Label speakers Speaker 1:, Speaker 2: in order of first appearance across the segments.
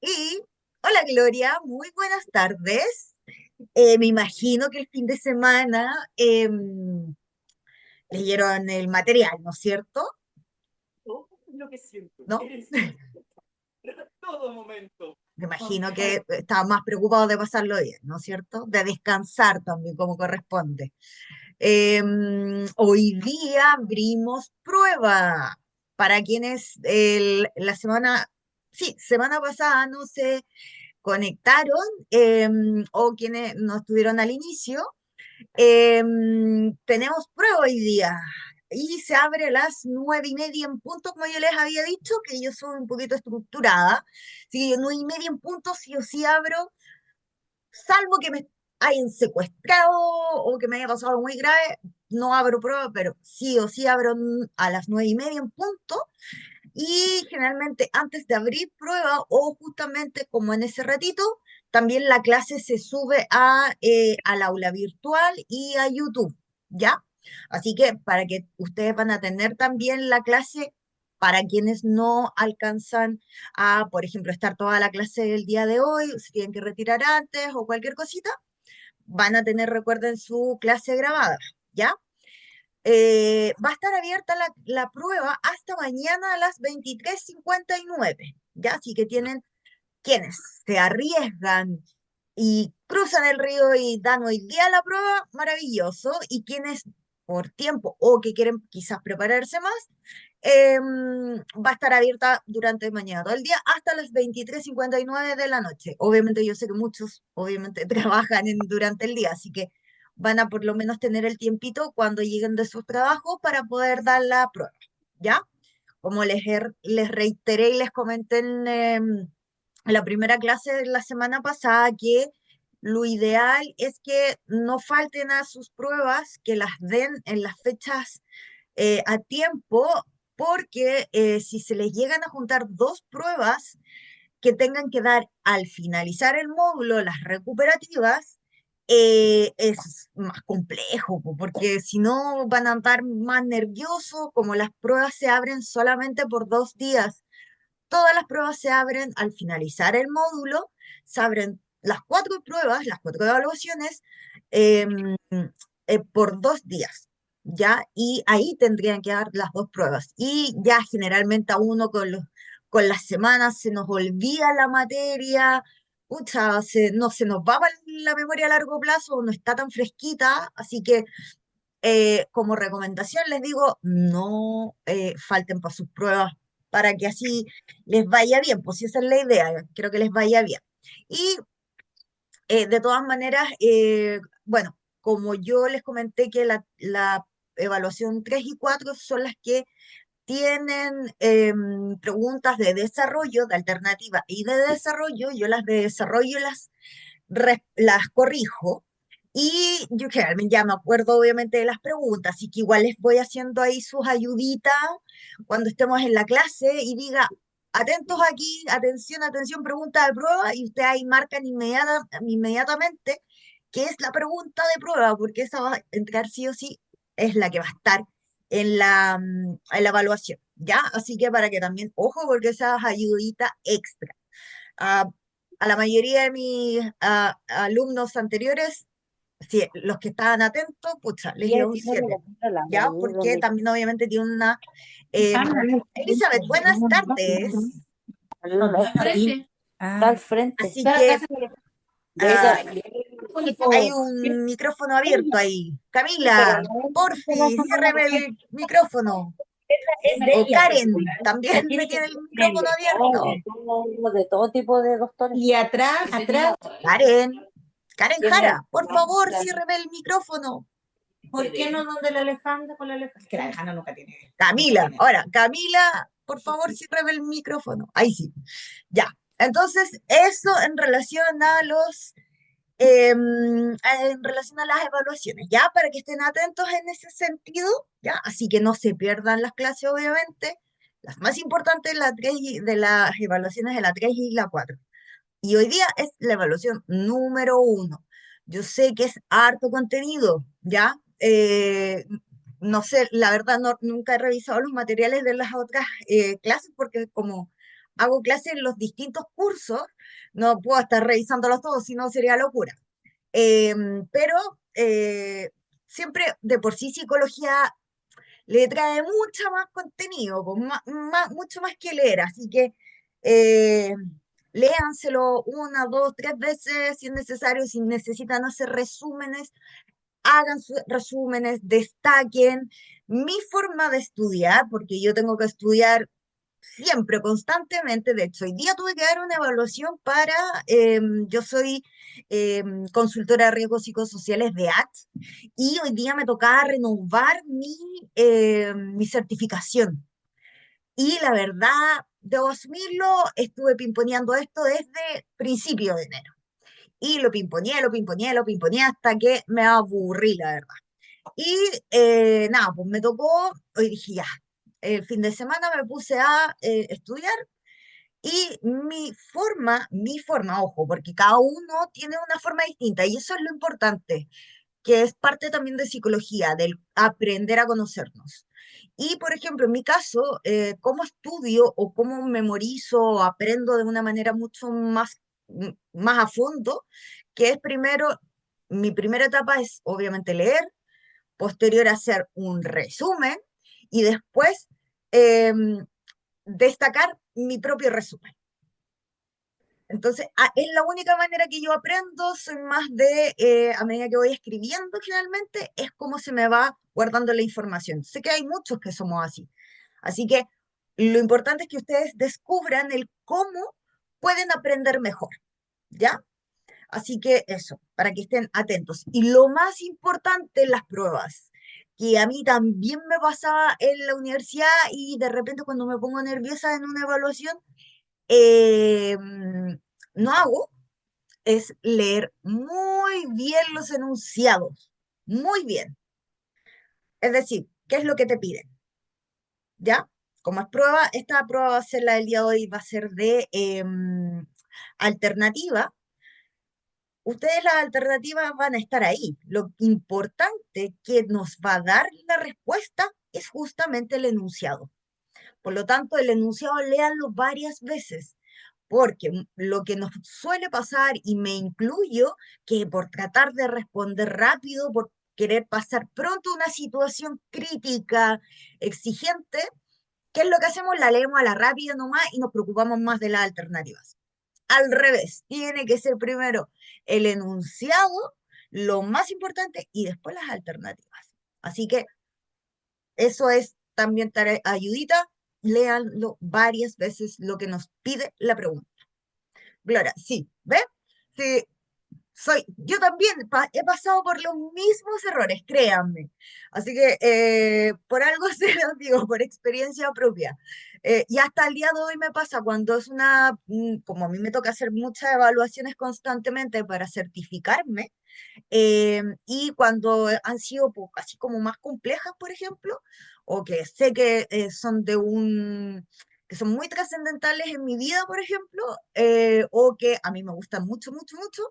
Speaker 1: Y, hola Gloria, muy buenas tardes. Me imagino que el fin de semana leyeron el material, ¿no es cierto?
Speaker 2: Todo lo que siento,
Speaker 1: ¿No?
Speaker 2: eres todo momento.
Speaker 1: Me imagino que estaban más preocupados de pasarlo bien, ¿no es cierto? De descansar también como corresponde. Hoy día abrimos prueba para quienes la semana, sí, semana pasada no se conectaron o quienes no estuvieron al inicio. Tenemos prueba hoy día y se abre a las 9:30 en punto, como yo les había dicho, que yo soy un poquito estructurada. Así que 9:30 en punto, sí o sí abro, salvo que me hayan secuestrado o que me haya pasado algo muy grave, no abro prueba, pero sí o sí abro a las 9:30 en punto. Y generalmente antes de abrir prueba o justamente como en ese ratito, también la clase se sube al aula virtual y a YouTube, ¿ya? Así que para que ustedes van a tener también la clase para quienes no alcanzan a, por ejemplo, estar toda la clase del día de hoy, si tienen que retirar antes o cualquier cosita, van a tener, recuerden, su clase grabada, ¿ya? Va a estar abierta la prueba hasta mañana a las 23:59, ¿ya? Así que tienen quienes se arriesgan y cruzan el río y dan hoy día la prueba, maravilloso, y quienes por tiempo o que quieren quizás prepararse más, va a estar abierta durante mañana todo el día hasta las 23:59 de la noche. Obviamente yo sé que muchos obviamente trabajan durante el día, así que van a por lo menos tener el tiempito cuando lleguen de sus trabajos para poder dar la prueba, ¿ya? Como les reiteré y les comenté en la primera clase de la semana pasada, que lo ideal es que no falten a sus pruebas, que las den en las fechas a tiempo, porque si se les llegan a juntar dos pruebas que tengan que dar al finalizar el módulo, las recuperativas, es más complejo, porque si no van a estar más nerviosos, como las pruebas se abren solamente por 2 días. Todas las pruebas se abren al finalizar el módulo, se abren las cuatro pruebas, las cuatro evaluaciones, em, por 2 días, ¿ya? Y ahí tendrían que dar las dos pruebas. Y ya generalmente a uno con las semanas se nos olvida la materia, pucha, no se nos va para la memoria a largo plazo, no está tan fresquita, así que como recomendación les digo, no falten para sus pruebas para que así les vaya bien, pues si esa es la idea, creo que les vaya bien. Y de todas maneras, bueno, como yo les comenté que la evaluación 3 y 4 son las que tienen preguntas de desarrollo, de alternativa y de desarrollo, yo las de desarrollo las corrijo. Y yo generalmente ya me acuerdo obviamente de las preguntas, así que igual les voy haciendo ahí sus ayuditas cuando estemos en la clase y diga, atentos aquí, atención, atención, pregunta de prueba, y ustedes ahí marcan inmediatamente qué es la pregunta de prueba, porque esa va a entrar sí o sí, es la que va a estar en la evaluación, ¿ya? Así que para que también, ojo, porque esas ayuditas extra. A, a la mayoría de mis alumnos anteriores, sí, los que estaban atentos, pucha, les dio un
Speaker 3: Tiene
Speaker 1: 7,
Speaker 3: la
Speaker 1: ¿ya? Porque también obviamente tiene una... eh, Elizabeth, buenas tardes.
Speaker 3: Parece. Está al frente.
Speaker 1: Así que
Speaker 3: De esa,
Speaker 1: ah, hay un micrófono abierto ahí.
Speaker 3: sí, pero
Speaker 1: Camila,
Speaker 3: no es la
Speaker 1: porfi,
Speaker 3: zona
Speaker 1: ciérreme el micrófono.
Speaker 3: es de
Speaker 1: O
Speaker 3: ella,
Speaker 1: Karen,
Speaker 3: la
Speaker 1: también me
Speaker 3: tiene que
Speaker 1: tiene el
Speaker 3: tener
Speaker 1: micrófono abierto.
Speaker 3: de todo tipo de doctores. Y atrás,
Speaker 1: Karen, Karen
Speaker 3: tiene,
Speaker 1: Jara, por favor, ciérreme el micrófono.
Speaker 3: ¿por qué no donde la Alejandra con la Alejandra? Es que la Alejandra nunca
Speaker 1: Camila,
Speaker 3: tiene.
Speaker 1: ahora, Camila, por favor, ciérreme el micrófono. Ahí sí, ya. Entonces, eso en relación a las evaluaciones, ya, para que estén atentos en ese sentido, ya, así que no se pierdan las clases, obviamente. Las más importantes de las evaluaciones de la 3 y la 4. Y hoy día es la evaluación número 1. Yo sé que es harto contenido, ¿ya? No sé, la verdad nunca he revisado los materiales de las otras clases porque como hago clases en los distintos cursos, no puedo estar revisándolos todos, si no sería locura. Pero siempre de por sí psicología le trae mucho más contenido, pues, mucho más que leer, así que eh, léanselo una, dos, tres veces si es necesario, si necesitan hacer resúmenes, hagan sus resúmenes, destaquen mi forma de estudiar, porque yo tengo que estudiar siempre, constantemente. De hecho, hoy día tuve que dar una evaluación para, yo soy consultora de riesgos psicosociales de ACT, y hoy día me tocaba renovar mi certificación. Y la verdad, debo asumirlo, estuve pimponeando esto desde principio de enero. Y lo pimponeé, lo pimponeé, lo pimponeé hasta que me aburrí, la verdad. Y nada, pues me tocó, hoy dije ya, el fin de semana me puse a estudiar, y mi forma, ojo, porque cada uno tiene una forma distinta y eso es lo importante, que es parte también de psicología, del aprender a conocernos. Y, por ejemplo, en mi caso, cómo estudio o cómo memorizo o aprendo de una manera mucho más a fondo, que es primero, mi primera etapa es obviamente leer, posterior a hacer un resumen y después destacar mi propio resumen. Entonces, es la única manera que yo aprendo, soy más de, a medida que voy escribiendo generalmente, es como se me va guardando la información. Sé que hay muchos que somos así. Así que lo importante es que ustedes descubran el cómo pueden aprender mejor, ¿ya? Así que eso, para que estén atentos. Y lo más importante, las pruebas, que a mí también me pasaba en la universidad y de repente cuando me pongo nerviosa en una evaluación, eh, no hago, es leer muy bien los enunciados, muy bien. Es decir, ¿qué es lo que te piden? ¿Ya? Como es prueba, esta prueba va a ser la del día de hoy, va a ser de alternativa. Ustedes las alternativas van a estar ahí. Lo importante que nos va a dar la respuesta es justamente el enunciado. Por lo tanto, el enunciado léanlo varias veces, porque lo que nos suele pasar, y me incluyo, que por tratar de responder rápido, por querer pasar pronto una situación crítica, exigente, ¿qué es lo que hacemos? La leemos a la rápida nomás y nos preocupamos más de las alternativas. Al revés, tiene que ser primero el enunciado, lo más importante, y después las alternativas. Así que eso es también ayudita, léanlo varias veces lo que nos pide la pregunta. Gloria, sí, ¿ves? Sí, yo también he pasado por los mismos errores, créanme. Así que por algo se los digo, por experiencia propia. Y hasta el día de hoy me pasa cuando como a mí me toca hacer muchas evaluaciones constantemente para certificarme, y cuando han sido pues, así como más complejas, por ejemplo, o que sé que que son muy trascendentales en mi vida, por ejemplo, o que a mí me gustan mucho, mucho, mucho,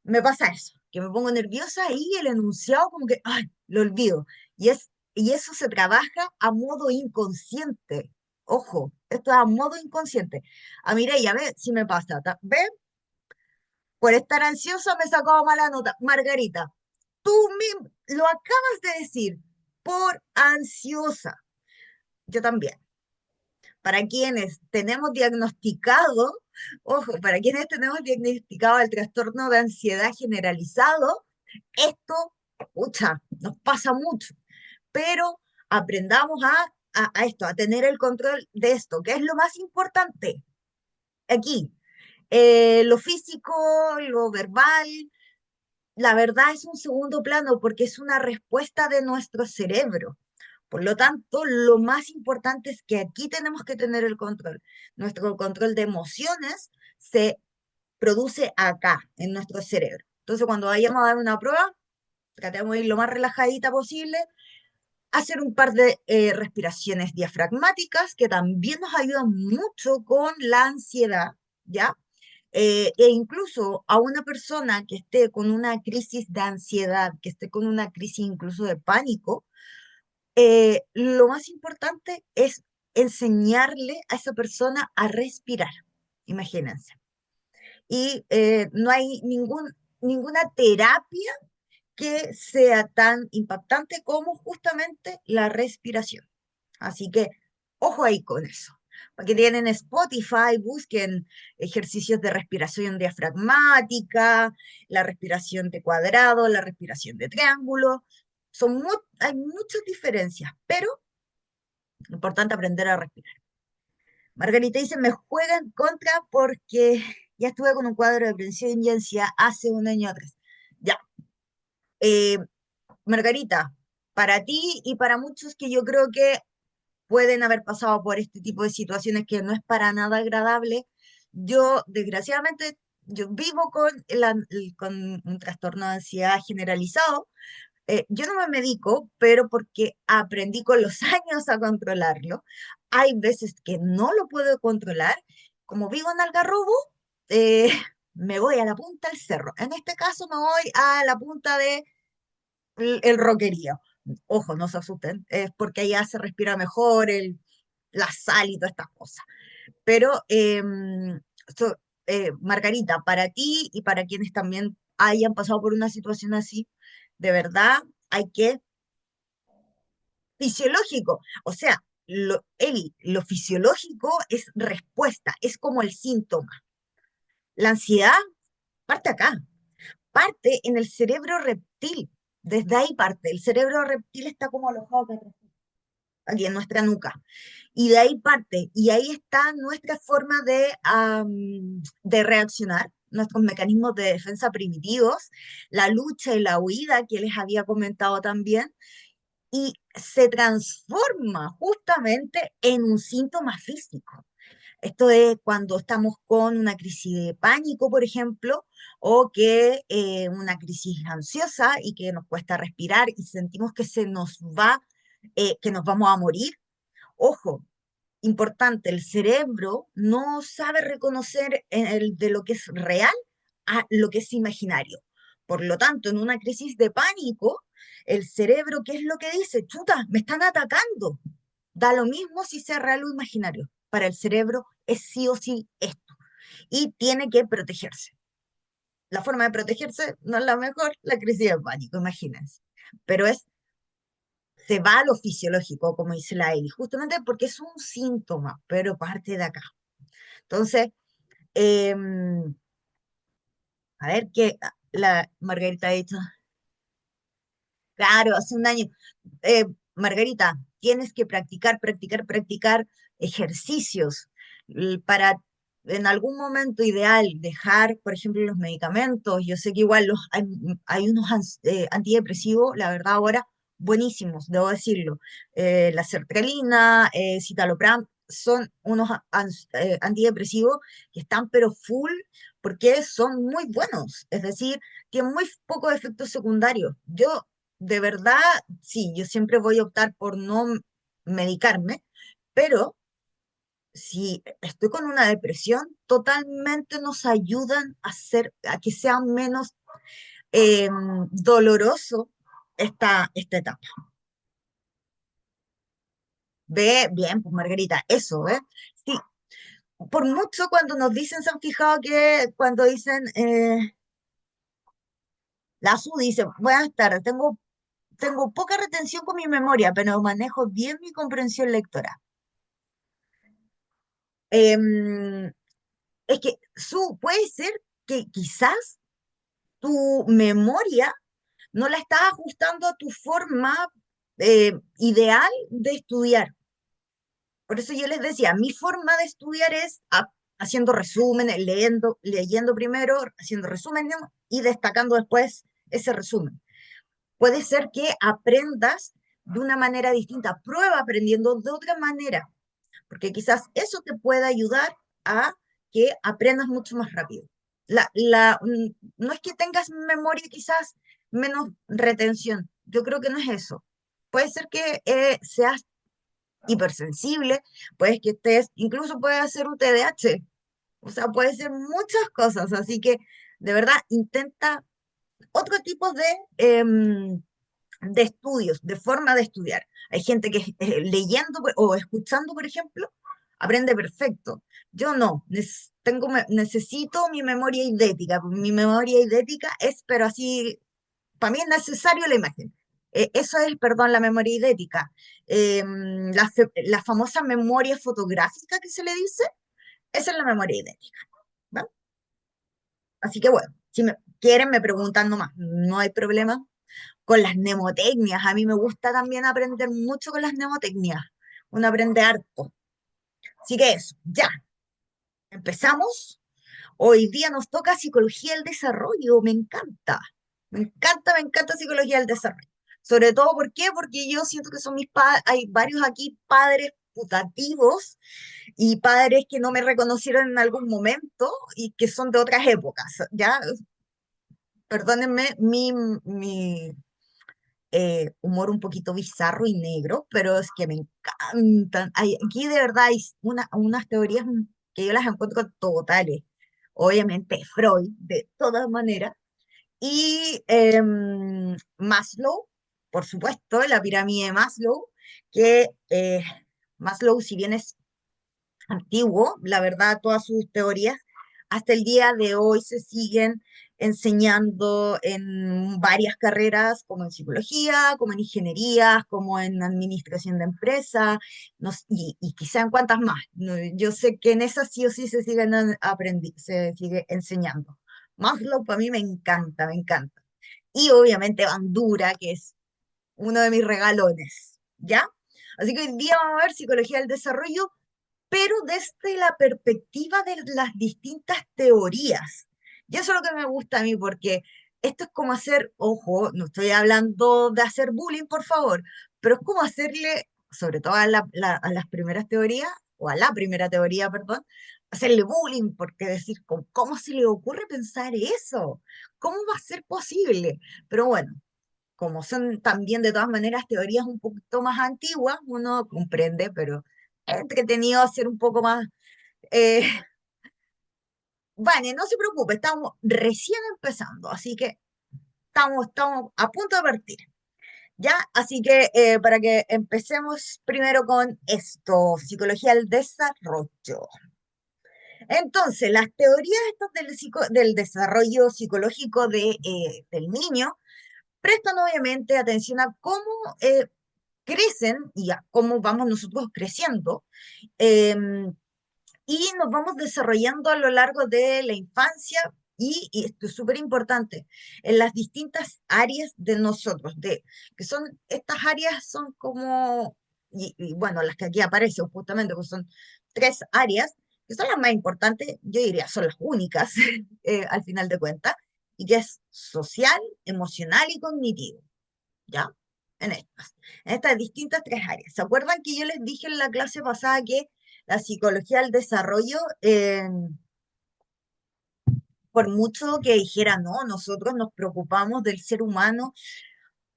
Speaker 1: me pasa eso, que me pongo nerviosa y el enunciado como que, ay, lo olvido. Y eso se trabaja a modo inconsciente. Ojo, esto es a modo inconsciente. A Mireia, ve si me pasa. ¿Ve? Por estar ansiosa me sacó mala nota. Margarita, tú mismo lo acabas de decir, por ansiosa. Yo también. Para quienes tenemos diagnosticado, ojo, para quienes tenemos diagnosticado el trastorno de ansiedad generalizado, esto, pucha, nos pasa mucho, pero aprendamos a esto, a tener el control de esto, que es lo más importante aquí. Lo físico, lo verbal, la verdad es un segundo plano porque es una respuesta de nuestro cerebro. Por lo tanto, lo más importante es que aquí tenemos que tener el control. Nuestro control de emociones se produce acá, en nuestro cerebro. Entonces, cuando vayamos a dar una prueba, tratemos de ir lo más relajadita posible, hacer un par de respiraciones diafragmáticas que también nos ayudan mucho con la ansiedad, ¿ya? E incluso a una persona que esté con una crisis de ansiedad, que esté con una crisis incluso de pánico, lo más importante es enseñarle a esa persona a respirar, imagínense. Y no hay ninguna terapia que sea tan impactante como justamente la respiración. Así que ojo ahí con eso. Para que tienen Spotify, busquen ejercicios de respiración diafragmática, la respiración de cuadrado, la respiración de triángulo. Hay muchas diferencias, pero importante aprender a respirar. Margarita dice, me juega en contra porque ya estuve con un cuadro de depresión y ansiedad hace un año atrás. Ya, eh, Margarita, para ti y para muchos que yo creo que pueden haber pasado por este tipo de situaciones que no es para nada agradable, yo desgraciadamente, yo vivo con un trastorno de ansiedad generalizado. Yo no me medico, pero porque aprendí con los años a controlarlo. Hay veces que no lo puedo controlar. Como vivo en Algarrobo, eh, me voy a la punta del cerro. En este caso me voy a la punta de el Roquerío. Ojo, no se asusten, es porque allá se respira mejor la sal y todas estas cosas. Pero, Margarita, para ti y para quienes también hayan pasado por una situación así, de verdad hay que, fisiológico, o sea, lo fisiológico es respuesta, es como el síntoma. La ansiedad parte acá, parte en el cerebro reptil, desde ahí parte. El cerebro reptil está como alojado acá atrás, aquí en nuestra nuca. Y de ahí parte, y ahí está nuestra forma de reaccionar, nuestros mecanismos de defensa primitivos, la lucha y la huida que les había comentado también, y se transforma justamente en un síntoma físico. Esto es cuando estamos con una crisis de pánico, por ejemplo, o que una crisis ansiosa y que nos cuesta respirar y sentimos que se nos va, que nos vamos a morir. Ojo, importante, el cerebro no sabe reconocer de lo que es real a lo que es imaginario. Por lo tanto, en una crisis de pánico, el cerebro, ¿qué es lo que dice? Chuta, me están atacando. Da lo mismo si sea real o imaginario. Para el cerebro es sí o sí esto. Y tiene que protegerse. La forma de protegerse no es la mejor, la crisis de pánico, imagínense. Pero se va a lo fisiológico, como dice la Eli, justamente porque es un síntoma, pero parte de acá. Entonces, a ver qué la Margarita ha dicho. Claro, hace un año. Margarita, tienes que practicar, practicar, practicar ejercicios para en algún momento ideal dejar, por ejemplo, los medicamentos. Yo sé que igual hay unos antidepresivos, la verdad ahora, buenísimos, debo decirlo. La sertralina, citalopram, son unos antidepresivos que están pero full porque son muy buenos, es decir, tienen muy pocos efectos secundarios. Yo de verdad, sí, yo siempre voy a optar por no medicarme, pero si estoy con una depresión, totalmente nos ayudan a que sea menos eh, doloroso esta etapa. Ve, bien, pues Margarita, eso, ¿ves? Sí, por mucho cuando nos dicen, se han fijado que cuando dicen, la SU dice, buenas tardes, tengo poca retención con mi memoria, pero manejo bien mi comprensión lectora. Em, es que puede ser que quizás tu memoria no la estás ajustando a tu forma ideal de estudiar. Por eso yo les decía, mi forma de estudiar es haciendo resúmenes, leyendo primero, haciendo resúmenes y destacando después ese resumen. Puede ser que aprendas de una manera distinta, prueba aprendiendo de otra manera, porque quizás eso te pueda ayudar a que aprendas mucho más rápido. No es que tengas memoria quizás menos retención, yo creo que no es eso. Puede ser que seas hipersensible, puedes que estés, incluso puede ser un TDAH, o sea, puede ser muchas cosas, así que de verdad intenta otro tipo de de estudios, de forma de estudiar. Hay gente que leyendo o escuchando, por ejemplo, aprende perfecto. Yo no, necesito mi memoria idética. Mi memoria idética es, pero así, para mí es necesario la imagen. Eso es, perdón, la memoria idética. La famosa memoria fotográfica que se le dice, esa es la memoria idética. ¿Va? Así que bueno, si me quieren, me preguntan nomás, no hay problema con las mnemotecnias. A mí me gusta también aprender mucho con las mnemotecnias. Uno aprende harto. Así que eso, ya, empezamos. Hoy día nos toca psicología del desarrollo. Me encanta. Me encanta psicología del desarrollo. Sobre todo, ¿por qué? Porque yo siento que son mis padres, hay varios aquí padres putativos y padres que no me reconocieron en algún momento y que son de otras épocas. Ya, perdónenme mi humor un poquito bizarro y negro, pero es que me encantan. Aquí de verdad hay unas teorías que yo las encuentro totales. Obviamente Freud, de todas maneras, y Maslow, por supuesto, la pirámide de Maslow, que Maslow, si bien es antiguo, la verdad, todas sus teorías hasta el día de hoy se siguen enseñando en varias carreras, como en psicología, como en ingeniería, como en administración de empresas, y quizá en cuantas más. Yo sé que en esas sí o sí se siguen se sigue enseñando. Maslow para mí me encanta, me encanta. Y obviamente Bandura, que es uno de mis regalones, ¿ya? Así que hoy día vamos a ver psicología del desarrollo, pero desde la perspectiva de las distintas teorías. Y eso es lo que me gusta a mí, porque esto es como hacer, ojo, no estoy hablando de hacer bullying, por favor, pero es como hacerle, sobre todo a las primeras teorías, o a la primera teoría, perdón, hacerle bullying, porque decir, ¿cómo se le ocurre pensar eso? ¿Cómo va a ser posible? Pero bueno, como son también de todas maneras teorías un poquito más antiguas, uno comprende, pero es entretenido hacer un poco más. eh, Vale, no se preocupe, estamos recién empezando, así que estamos a punto de partir. ¿Ya? Así que para que empecemos primero con esto, psicología del desarrollo. Entonces, las teorías estas del desarrollo psicológico del niño prestan obviamente atención a cómo crecen y a cómo vamos nosotros creciendo, eh, y nos vamos desarrollando a lo largo de la infancia y esto es súper importante, en las distintas áreas de nosotros, que son, estas áreas son como, y bueno, las que aquí aparecen justamente, pues son tres áreas, que son las más importantes, yo diría, son las únicas al final de cuentas, y que es social, emocional y cognitivo. ¿Ya? En estas distintas tres áreas. ¿Se acuerdan que yo les dije en la clase pasada que la psicología del desarrollo, por mucho que dijera, no, nosotros nos preocupamos del ser humano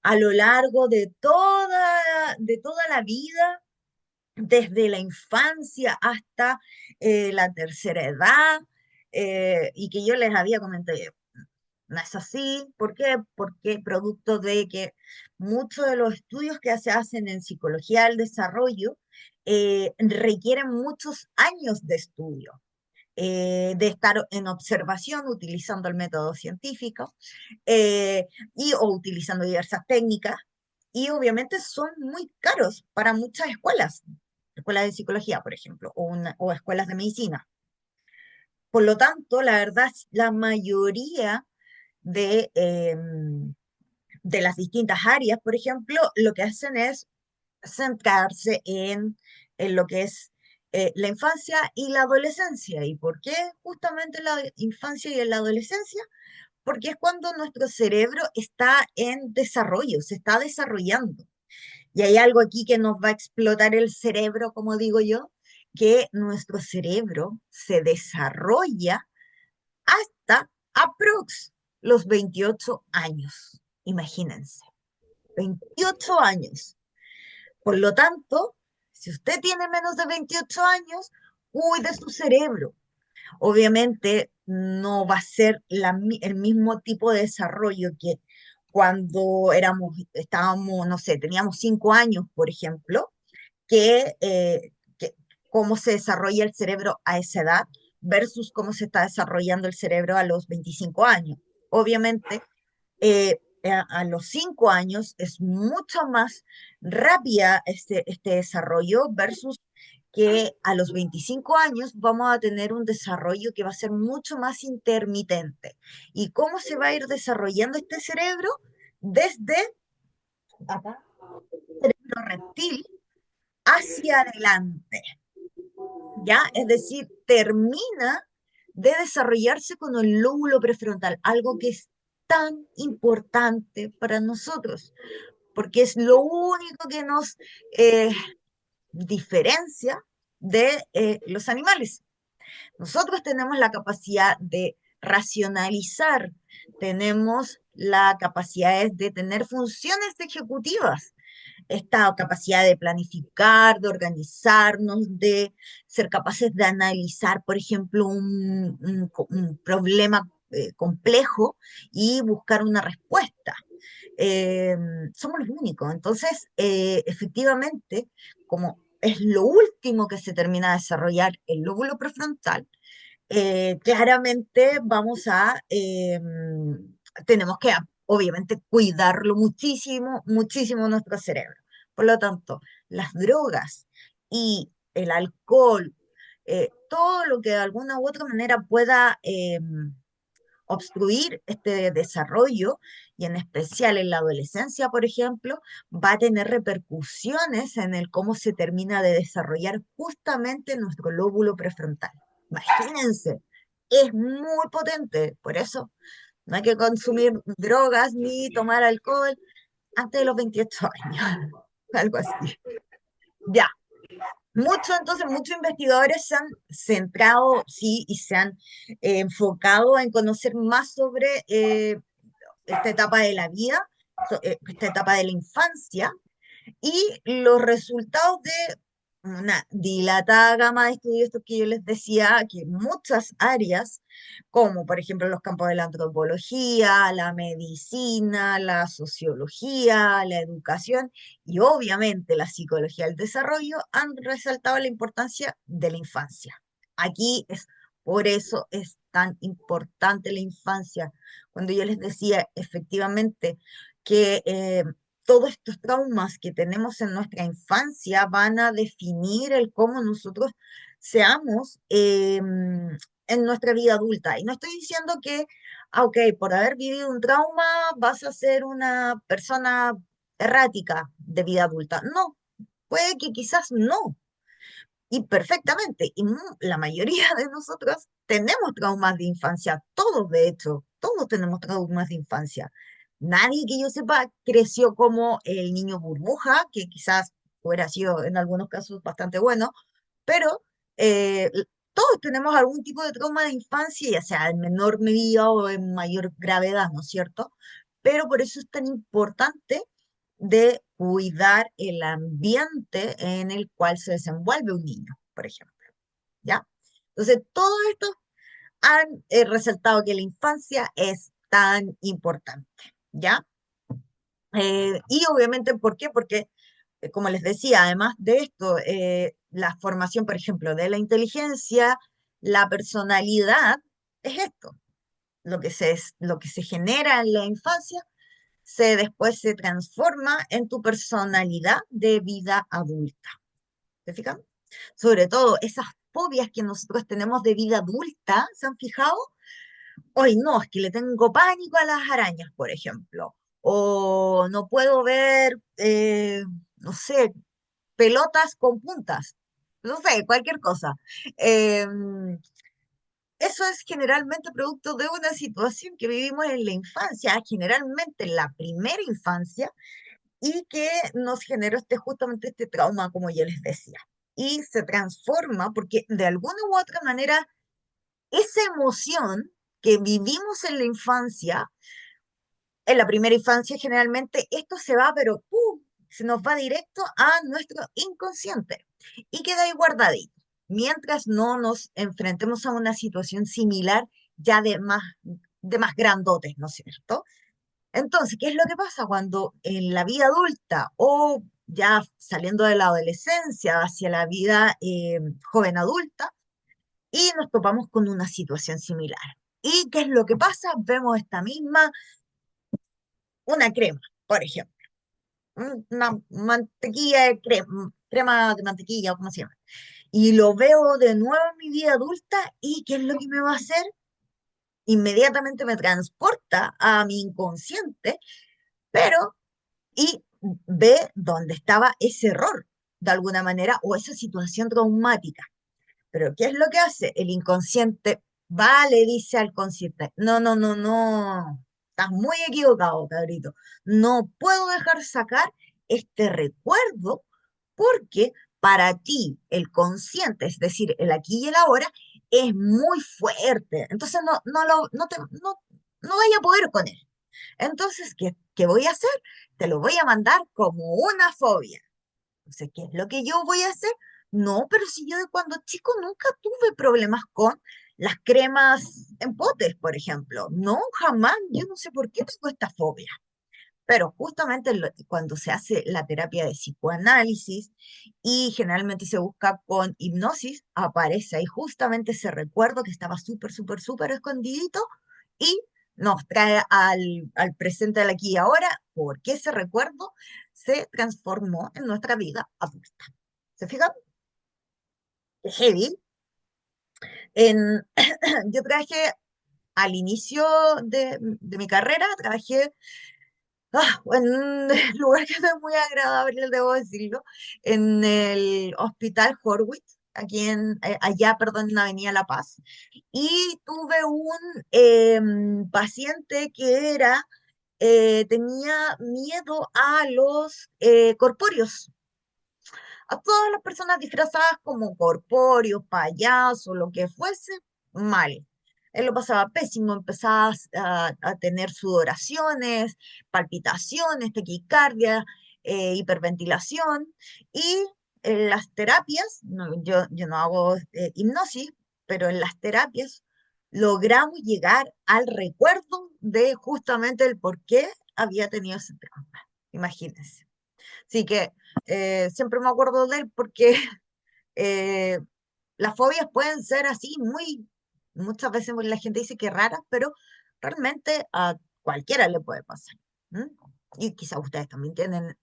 Speaker 1: a lo largo de toda la vida, desde la infancia hasta la tercera edad, y que yo les había comentado, no es así. ¿Por qué? Porque producto de que muchos de los estudios que se hacen en psicología del desarrollo requieren muchos años de estudio, de estar en observación utilizando el método científico, eh, o utilizando diversas técnicas, y obviamente son muy caros para muchas escuelas de psicología, por ejemplo, o escuelas de medicina. Por lo tanto, la verdad, la mayoría de las distintas áreas, por ejemplo, lo que hacen es centrarse en lo que es la infancia y la adolescencia. ¿Y por qué justamente la infancia y la adolescencia? Porque es cuando nuestro cerebro está en desarrollo, se está desarrollando. Y hay algo aquí que nos va a explotar el cerebro, como digo yo, que nuestro cerebro se desarrolla hasta aprox los 28 años. Imagínense, 28 años. Por lo tanto, si usted tiene menos de 28 años, cuide su cerebro. Obviamente no va a ser el mismo tipo de desarrollo que cuando estábamos, no sé, teníamos 5 años, por ejemplo, que cómo se desarrolla el cerebro a esa edad versus cómo se está desarrollando el cerebro a los 25 años. Obviamente, a los 5 años es mucho más rápida este desarrollo versus que a los 25 años vamos a tener un desarrollo que va a ser mucho más intermitente. ¿Y cómo se va a ir desarrollando este cerebro? Desde acá, cerebro reptil hacia adelante, ¿ya? Es decir, termina de desarrollarse con el lóbulo prefrontal, algo que es tan importante para nosotros, porque es lo único que nos eh, diferencia de los animales. Nosotros tenemos la capacidad de racionalizar, tenemos la capacidad de tener funciones ejecutivas, esta capacidad de planificar, de organizarnos, de ser capaces de analizar, por ejemplo, un problema complejo y buscar una respuesta. Eh, Somos los únicos. Entonces, efectivamente, como es lo último que se termina de desarrollar el lóbulo prefrontal, claramente tenemos que obviamente cuidarlo muchísimo, muchísimo nuestro cerebro. Por lo tanto, las drogas y el alcohol, todo lo que de alguna u otra manera pueda obstruir este desarrollo, y en especial en la adolescencia, por ejemplo, va a tener repercusiones en el cómo se termina de desarrollar justamente nuestro lóbulo prefrontal. Imagínense, es muy potente, por eso no hay que consumir drogas ni tomar alcohol antes de los 28 años, algo así. Ya, muchos investigadores se han centrado, sí, y se han enfocado en conocer más sobre esta etapa de la vida, esta etapa de la infancia, y los resultados de una dilatada gama de estudios, estos que yo les decía, que muchas áreas, como por ejemplo los campos de la antropología, la medicina, la sociología, la educación y obviamente la psicología del desarrollo, han resaltado la importancia de la infancia. Aquí es, por eso es tan importante la infancia. Cuando yo les decía efectivamente que todos estos traumas que tenemos en nuestra infancia van a definir el cómo nosotros seamos en nuestra vida adulta. Y no estoy diciendo que, ok, por haber vivido un trauma vas a ser una persona errática de vida adulta. No, puede que quizás no. Y perfectamente. Y la mayoría de nosotros tenemos traumas de infancia, todos de hecho, todos tenemos traumas de infancia. Nadie que yo sepa creció como el niño burbuja, que quizás hubiera sido en algunos casos bastante bueno, pero todos tenemos algún tipo de trauma de infancia, ya sea en menor medida o en mayor gravedad, ¿no es cierto? Pero por eso es tan importante de cuidar el ambiente en el cual se desenvuelve un niño, por ejemplo, ¿ya? Entonces, todo esto han resaltado que la infancia es tan importante, ¿ya? Y obviamente, ¿por qué? Porque, como les decía, además de esto, la formación, por ejemplo, de la inteligencia, la personalidad, es esto, lo que se genera en la infancia después se transforma en tu personalidad de vida adulta. ¿Se fijan? Sobre todo esas fobias que nosotros tenemos de vida adulta, ¿se han fijado? Hoy no, es que le tengo pánico a las arañas, por ejemplo. O no puedo ver, no sé, pelotas con puntas. No sé, cualquier cosa. Em, Eso es generalmente producto de una situación que vivimos en la infancia, generalmente en la primera infancia, y que nos generó justamente este trauma, como yo les decía. Y se transforma porque de alguna u otra manera esa emoción que vivimos en la infancia, en la primera infancia generalmente, esto se va, pero ¡pum! Se nos va directo a nuestro inconsciente y queda ahí guardadito. Mientras no nos enfrentemos a una situación similar ya de más grandotes, ¿no es cierto? Entonces, ¿qué es lo que pasa cuando en la vida adulta o ya saliendo de la adolescencia hacia la vida joven adulta y nos topamos con una situación similar? ¿Y qué es lo que pasa? Vemos esta misma, una crema, por ejemplo, una mantequilla de crema, crema de mantequilla o como se llama. Y lo veo de nuevo en mi vida adulta y ¿qué es lo que me va a hacer? Inmediatamente me transporta a mi inconsciente, pero y ve dónde estaba ese error, de alguna manera, o esa situación traumática. Pero ¿qué es lo que hace? El inconsciente va, le dice al consciente, no, no, no, no, estás muy equivocado, cabrito. No puedo dejar sacar este recuerdo porque para ti el consciente, es decir, el aquí y el ahora, es muy fuerte. Entonces no vaya a poder con él. Entonces, ¿qué voy a hacer? Te lo voy a mandar como una fobia. Entonces, ¿qué es lo que yo voy a hacer? No, pero si yo de cuando chico nunca tuve problemas con las cremas en potes, por ejemplo. No, jamás. Yo no sé por qué tengo esta fobia. Pero justamente cuando se hace la terapia de psicoanálisis y generalmente se busca con hipnosis, aparece ahí justamente ese recuerdo que estaba súper, súper, súper escondidito y nos trae al presente, al aquí y ahora, porque ese recuerdo se transformó en nuestra vida adulta. ¿Se fijan? Es heavy. En, yo trabajé al inicio de mi carrera, trabajé en un lugar que no es muy agradable, debo decirlo, en el Hospital Horwitz, allá, perdón, en Avenida La Paz, y tuve un paciente que tenía miedo a los corpóreos, a todas las personas disfrazadas como corpóreos, payasos, lo que fuese, mal. Él lo pasaba pésimo, empezaba a tener sudoraciones, palpitaciones, taquicardia, hiperventilación y en las terapias, yo no hago hipnosis, pero en las terapias logramos llegar al recuerdo de justamente el por qué había tenido ese trauma. Imagínense. Así que siempre me acuerdo de él porque eh, las fobias pueden ser así, muchas veces la gente dice que raras, pero realmente a cualquiera le puede pasar. ¿M? Y quizás ustedes también tienen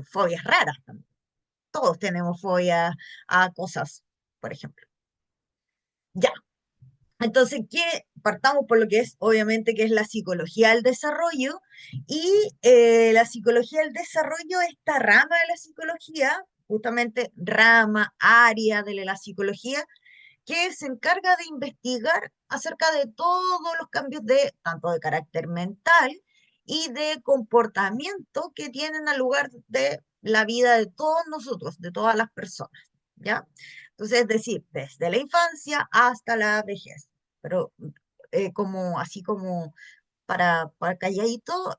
Speaker 1: fobias raras también. Todos tenemos fobias a cosas, por ejemplo. Ya, entonces, ¿qué? Partamos por lo que es, obviamente, que es la psicología del desarrollo. Y la psicología del desarrollo, esta rama de la psicología, justamente rama, área de la psicología, que se encarga de investigar acerca de todos los cambios tanto de carácter mental y de comportamiento que tienen al lugar de la vida de todos nosotros, de todas las personas, ¿ya? Entonces, es decir, desde la infancia hasta la vejez, pero así como para calladito,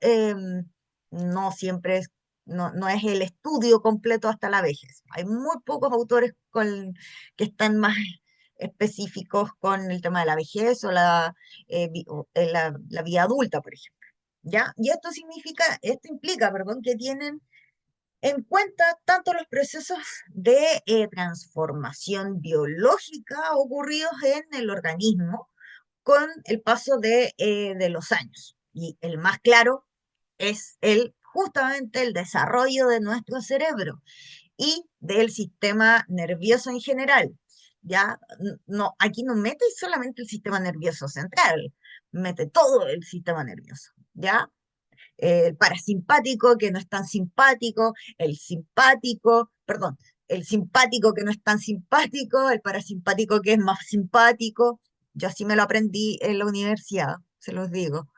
Speaker 1: no siempre no es el estudio completo hasta la vejez. Hay muy pocos autores que están más específicos con el tema de la vejez o la vida adulta, por ejemplo. ¿Ya? Y esto implica, perdón, que tienen en cuenta tanto los procesos de transformación biológica ocurridos en el organismo con el paso de los años. Y el más claro es justamente el desarrollo de nuestro cerebro y del sistema nervioso en general. Ya no, aquí no mete solamente el sistema nervioso central, mete todo el sistema nervioso, ¿ya? El parasimpático que no es tan simpático, el simpático, perdón, el simpático que no es tan simpático, el parasimpático que es más simpático. Yo así me lo aprendí en la universidad, se los digo,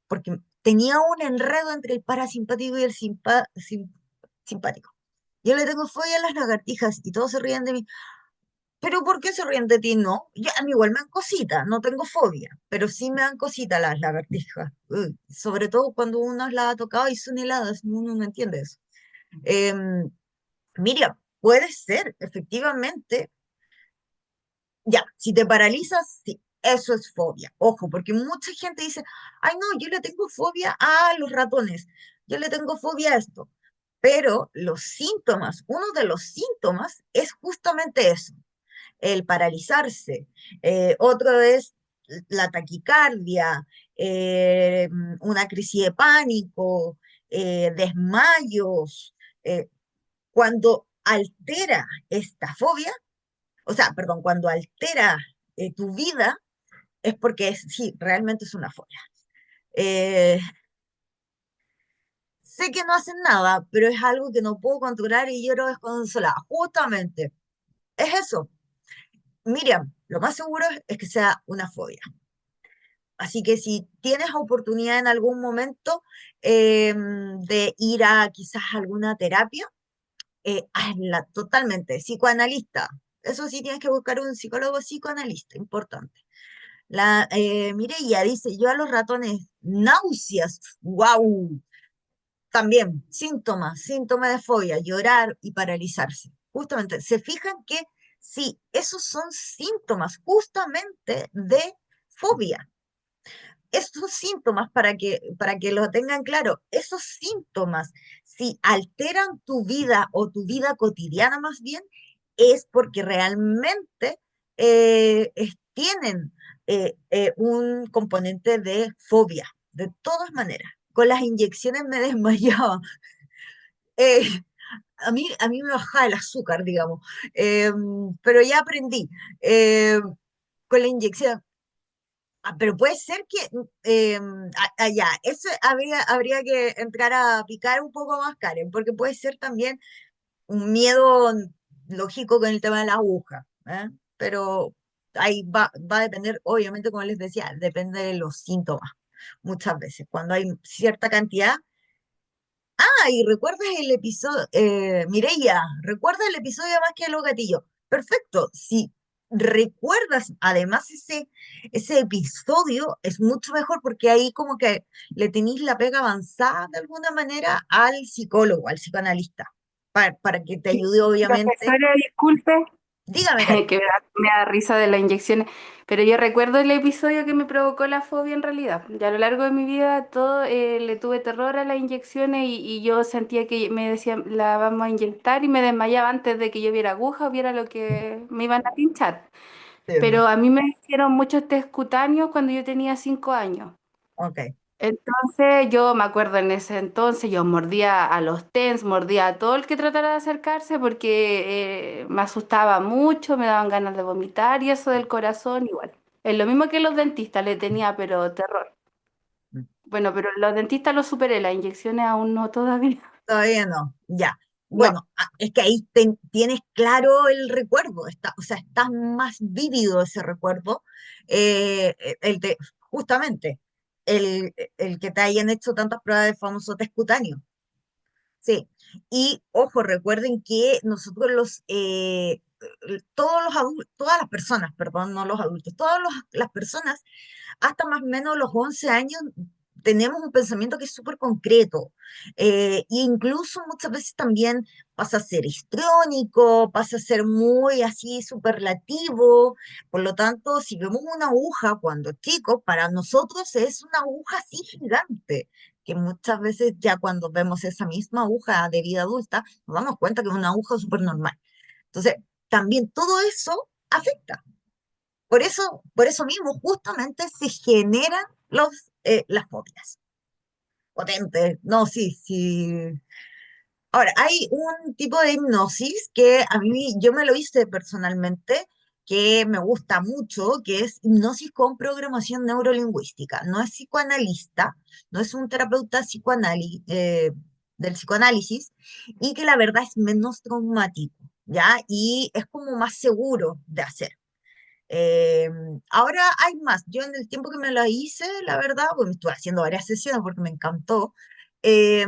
Speaker 1: porque tenía un enredo entre el parasimpático y el simpático. Yo le tengo fobia a las lagartijas y todos se ríen de mí. ¿Pero por qué se ríen de ti? No, a mí igual me dan cositas, no tengo fobia, pero sí me dan cositas las lagartijas. Uy, sobre todo cuando uno las ha tocado y son heladas, uno no entiende eso. Em, Mira, puede ser, efectivamente, ya, si te paralizas, sí, Eso es fobia. Ojo, porque mucha gente dice, ay no, yo le tengo fobia a los ratones, yo le tengo fobia a esto. Pero los síntomas, uno de los síntomas es justamente eso, el paralizarse. Otro es la taquicardia, una crisis de pánico, desmayos. eh, Cuando altera esta fobia, o sea, perdón, cuando altera tu vida, es porque sí, realmente es una fobia. Eh, Sé que no hacen nada, pero es algo que no puedo controlar y lloro desconsolada. Justamente, es eso. Miriam, lo más seguro es que sea una fobia. Así que si tienes oportunidad en algún momento de ir a quizás alguna terapia, hazla totalmente. Psicoanalista. Eso sí, tienes que buscar un psicólogo psicoanalista, importante. Mireia dice, yo a los ratones, náuseas, wow. También, síntomas de fobia, llorar y paralizarse. Justamente, se fijan que sí, esos son síntomas justamente de fobia. Esos síntomas, para que lo tengan claro, esos síntomas, si alteran tu vida o tu vida cotidiana más bien, es porque realmente tienen un componente de fobia, de todas maneras. Con las inyecciones me desmayaba. Eh, a mí me bajaba el azúcar, digamos. Eh, pero ya aprendí. eh, con la inyección. Pero puede ser que allá, eso habría que entrar a picar un poco más, Karen, porque puede ser también un miedo lógico con el tema de la aguja, ¿eh? Pero ahí va a depender, obviamente, como les decía, depende de los síntomas, muchas veces. Cuando hay cierta cantidad. Ah, y recuerdas el episodio, Mireia, ¿recuerdas el episodio de Más que los gatillos? Perfecto, si recuerdas además ese episodio, es mucho mejor porque ahí como que le tenéis la pega avanzada de alguna manera al psicólogo, al psicoanalista, para que te ayude obviamente.
Speaker 4: Profesora, disculpe,
Speaker 1: Dígame, Karen.
Speaker 4: que me da risa de las inyecciones, pero yo recuerdo el episodio que me provocó la fobia en realidad. Ya a lo largo de mi vida todo le tuve terror a las inyecciones y yo sentía que me decían la vamos a inyectar y me desmayaba antes de que yo viera aguja o viera lo que me iban a pinchar.
Speaker 1: Entiendo.
Speaker 4: Pero a mí me hicieron muchos test cutáneos cuando yo tenía 5 años.
Speaker 1: Ok.
Speaker 4: Entonces yo me acuerdo en ese entonces, yo mordía a los TENS, mordía a todo el que tratara de acercarse porque me asustaba mucho, me daban ganas de vomitar y eso del corazón igual. Es lo mismo que los dentistas, le tenía pero terror. Bueno, pero los dentistas lo superé, las inyecciones aún no todavía.
Speaker 1: Todavía no, ya.
Speaker 4: No.
Speaker 1: Bueno, es que ahí tienes claro el recuerdo, o sea, está más vívido ese recuerdo, justamente, el que te hayan hecho tantas pruebas de famoso test cutáneo. Sí, y ojo, recuerden que nosotros todos los adultos, todas las personas, perdón, no los adultos, las personas hasta más o menos los 11 años tenemos un pensamiento que es súper concreto. E incluso muchas veces también pasa a ser histriónico, pasa a ser muy así superlativo. Por lo tanto, si vemos una aguja cuando chicos, para nosotros es una aguja así gigante, que muchas veces ya cuando vemos esa misma aguja de vida adulta, nos damos cuenta que es una aguja súper normal. Entonces, también todo eso afecta. Por eso mismo, justamente se generan las fobias. Potentes. No, sí, sí. Ahora, hay un tipo de hipnosis que a mí, yo me lo hice personalmente, que me gusta mucho, que es hipnosis con programación neurolingüística. No es psicoanalista, no es un terapeuta del psicoanálisis, y que la verdad es menos traumático, ¿ya? Y es como más seguro de hacer. Eh, Ahora hay más. Yo en el tiempo que me lo hice, la verdad, bueno, estuve haciendo varias sesiones porque me encantó. eh,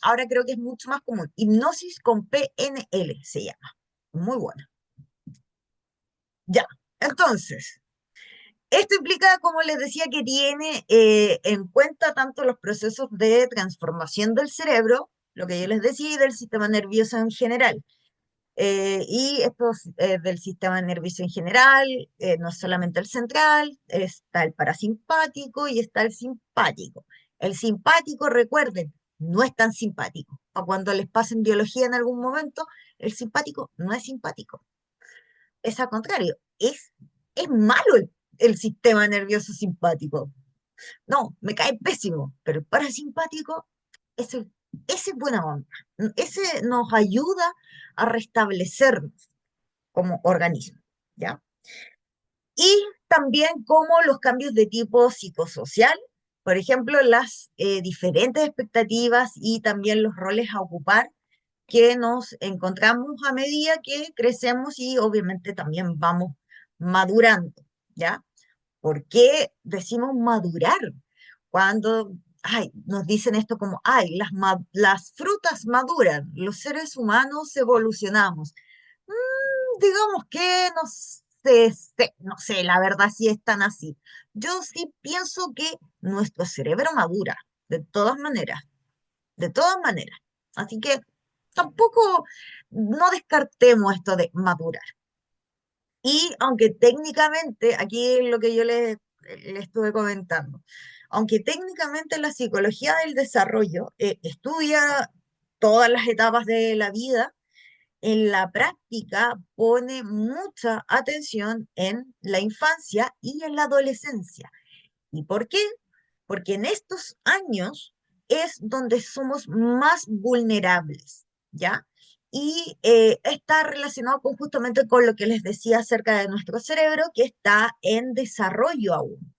Speaker 1: Ahora creo que es mucho más común. Hipnosis con PNL se llama. Muy buena. Ya. Entonces, esto implica, como les decía, que tiene en cuenta tanto los procesos de transformación del cerebro, lo que yo les decía, y del sistema nervioso en general. Y esto es del sistema nervioso en general, no es solamente el central, está el parasimpático y está el simpático. El simpático, recuerden, no es tan simpático. O cuando les pasen biología en algún momento, el simpático no es simpático. Es al contrario, es malo el sistema nervioso simpático. No, me cae pésimo, pero el parasimpático, ese, ese es buena onda. Ese nos ayuda a restablecernos como organismo, ¿ya? Y también como los cambios de tipo psicosocial, por ejemplo, las diferentes expectativas y también los roles a ocupar que nos encontramos a medida que crecemos y obviamente también vamos madurando, ¿ya? ¿Por qué decimos madurar? Cuando nos dicen esto como, las frutas maduran, los seres humanos evolucionamos. Digamos que no sé, la verdad si es tan así. Yo sí pienso que nuestro cerebro madura, de todas maneras, de todas maneras. Así que tampoco no descartemos esto de madurar. Y aunque técnicamente, aquí es lo que yo le estuve comentando, aunque técnicamente la psicología del desarrollo estudia todas las etapas de la vida, en la práctica pone mucha atención en la infancia y en la adolescencia. ¿Y por qué? Porque en estos años es donde somos más vulnerables, ¿ya? Y está relacionado justamente con lo que les decía acerca de nuestro cerebro, que está en desarrollo aún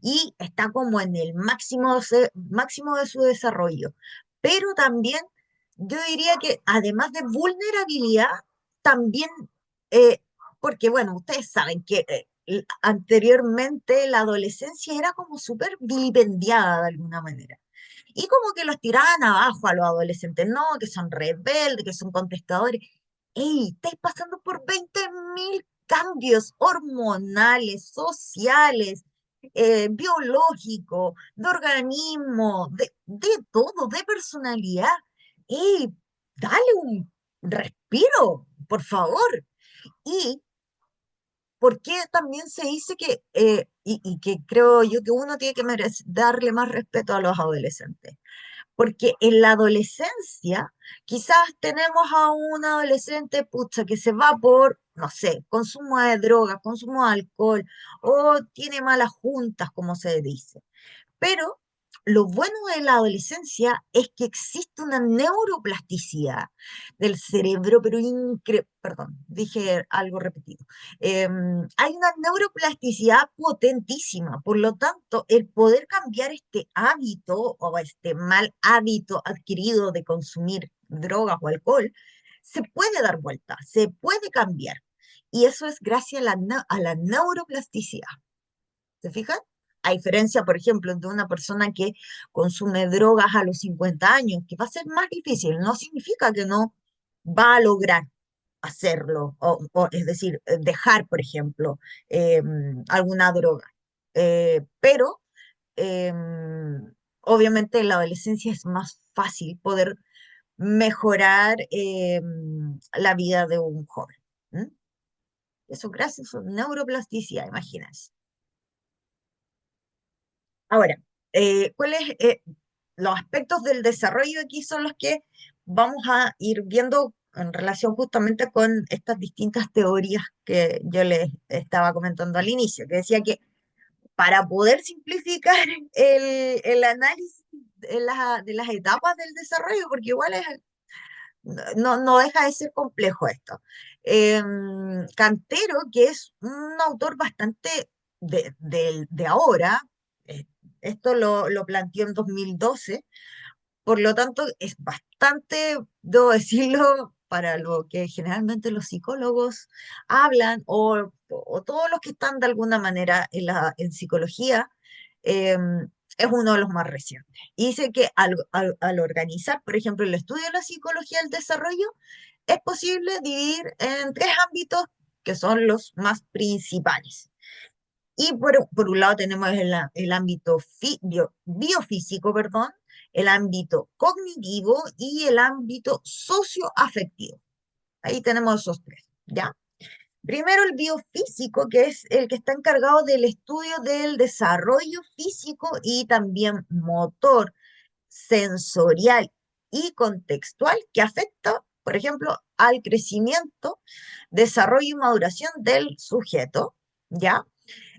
Speaker 1: y está como en el máximo de su desarrollo. Pero también yo diría que además de vulnerabilidad, también, eh, porque bueno, ustedes saben que anteriormente la adolescencia era como súper vilipendiada de alguna manera. Y como que los tiraban abajo a los adolescentes, no, que son rebeldes, que son contestadores. ¡Ey! Estáis pasando por 20.000 cambios hormonales, sociales, biológico, de organismo, de todo, de personalidad. ¡Ey! Dale un respiro, por favor. Y por qué también se dice que, y que creo yo que uno tiene que darle más respeto a los adolescentes. Porque en la adolescencia, quizás tenemos a un adolescente, pucha, que se va por, no sé, consumo de drogas, consumo de alcohol, o tiene malas juntas, como se dice. Pero lo bueno de la adolescencia es que existe una neuroplasticidad del cerebro, pero perdón, dije algo repetido. Hay una neuroplasticidad potentísima, por lo tanto, el poder cambiar este hábito o este mal hábito adquirido de consumir drogas o alcohol, se puede dar vuelta, se puede cambiar. Y eso es gracias a la neuroplasticidad. ¿Se fijan? A diferencia, por ejemplo, de una persona que consume drogas a los 50 años, que va a ser más difícil, no significa que no va a lograr hacerlo, es decir, dejar, por ejemplo, alguna droga. Pero obviamente en la adolescencia es más fácil poder mejorar la vida de un joven. ¿M? Eso gracias a neuroplasticidad, imagínense. Ahora, ¿cuáles los aspectos del desarrollo aquí son los que vamos a ir viendo en relación justamente con estas distintas teorías que yo les estaba comentando al inicio, que decía que para poder simplificar el análisis de las etapas del desarrollo, porque igual no deja de ser complejo esto. Cantero, que es un autor bastante de ahora, eh, esto lo planteó en 2012, por lo tanto es bastante, debo decirlo, para lo que generalmente los psicólogos hablan o todos los que están de alguna manera en psicología, es uno de los más recientes. Y dice que al organizar, por ejemplo, el estudio de la psicología del desarrollo, es posible dividir en tres ámbitos que son los más principales. Y por un lado tenemos el ámbito biofísico, perdón, el ámbito cognitivo y el ámbito socioafectivo. Ahí tenemos esos tres, ¿ya? Primero el biofísico, que es el que está encargado del estudio del desarrollo físico y también motor, sensorial y contextual que afecta, por ejemplo, al crecimiento, desarrollo y maduración del sujeto, ¿ya?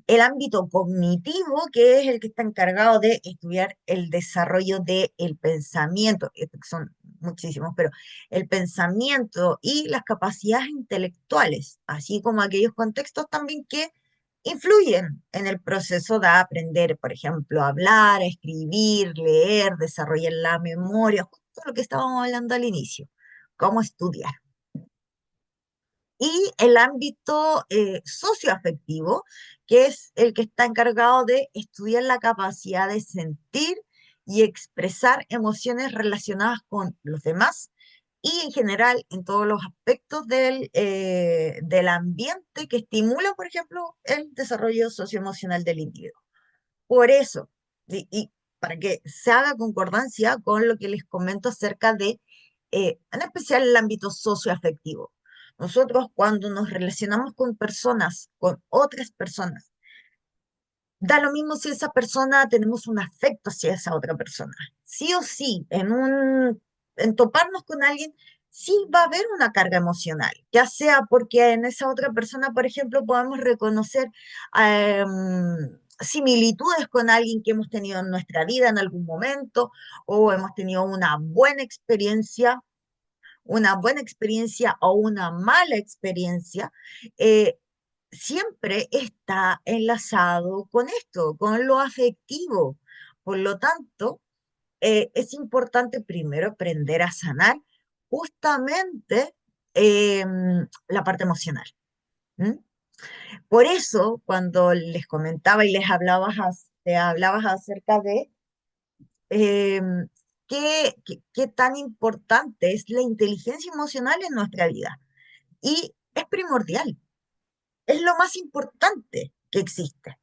Speaker 1: El ámbito cognitivo, que es el que está encargado de estudiar el desarrollo del pensamiento, estos son muchísimos, pero el pensamiento y las capacidades intelectuales, así como aquellos contextos también que influyen en el proceso de aprender, por ejemplo, a hablar, a escribir, leer, desarrollar la memoria, justo lo que estábamos hablando al inicio, cómo estudiar. Y el ámbito socioafectivo, que es el que está encargado de estudiar la capacidad de sentir y expresar emociones relacionadas con los demás y en general en todos los aspectos del ambiente que estimula, por ejemplo, el desarrollo socioemocional del individuo. Por eso, y para que se haga concordancia con lo que les comento acerca de, en especial el ámbito socioafectivo. Nosotros cuando nos relacionamos con personas, con otras personas, da lo mismo si esa persona tenemos un afecto hacia esa otra persona. Sí o sí, en toparnos con alguien, sí va a haber una carga emocional, ya sea porque en esa otra persona, por ejemplo, podemos reconocer similitudes con alguien que hemos tenido en nuestra vida en algún momento, o hemos tenido una buena experiencia o una mala experiencia, eh, siempre está enlazado con esto, con lo afectivo. Por lo tanto, es importante primero aprender a sanar justamente la parte emocional. ¿M? Por eso, cuando les comentaba y te hablabas acerca de qué tan importante es la inteligencia emocional en nuestra vida. Y es primordial, es lo más importante que existe.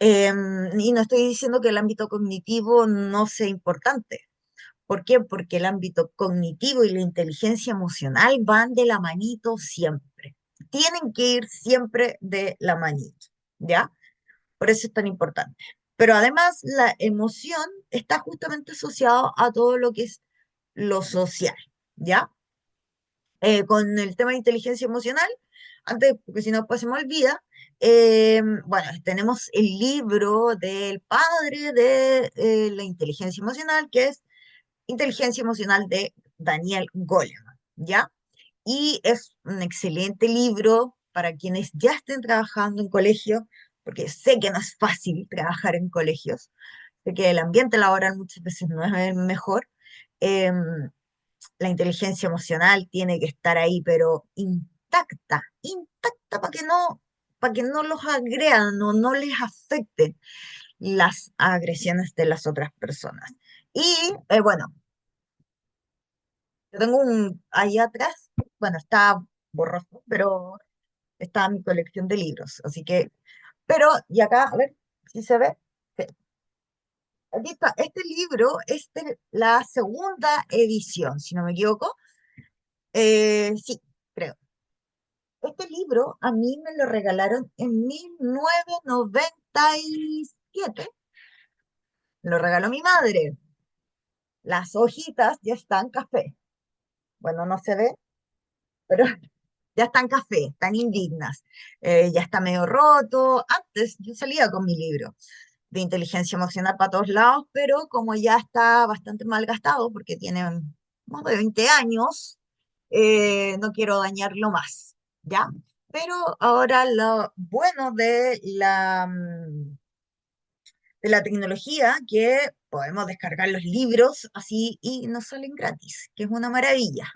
Speaker 1: Y no estoy diciendo que el ámbito cognitivo no sea importante. ¿Por qué? Porque el ámbito cognitivo y la inteligencia emocional van de la manito siempre. Tienen que ir siempre de la manito, ¿ya? Por eso es tan importante. Pero además, la emoción está justamente asociado a todo lo que es lo social, ¿ya? Con el tema de inteligencia emocional, antes, porque si no, pues se me olvida, bueno, tenemos el libro del padre de la inteligencia emocional, que es Inteligencia Emocional de Daniel Goleman, ¿ya? Y es un excelente libro para quienes ya estén trabajando en colegio, porque sé que no es fácil trabajar en colegios, sé que el ambiente laboral muchas veces no es el mejor. em, la inteligencia emocional tiene que estar ahí, pero intacta, intacta para que no los agredan o no les afecten las agresiones de las otras personas. Y bueno, yo tengo ahí atrás, bueno, está borroso, pero está mi colección de libros, así que, pero, y acá, a ver si se ve. Sí. Aquí está, este libro es de la segunda edición, si no me equivoco. Sí, creo. Este libro a mí me lo regalaron en 1997. Me lo regaló mi madre. Las hojitas ya están café. Bueno, no se ve, pero ya están café, están indignas. Ya está medio roto. Antes yo salía con mi libro de inteligencia emocional para todos lados, pero como ya está bastante mal gastado, porque tiene más de 20 años, no quiero dañarlo más, ¿ya? Pero ahora lo bueno de la tecnología, que podemos descargar los libros así y nos salen gratis, que es una maravilla.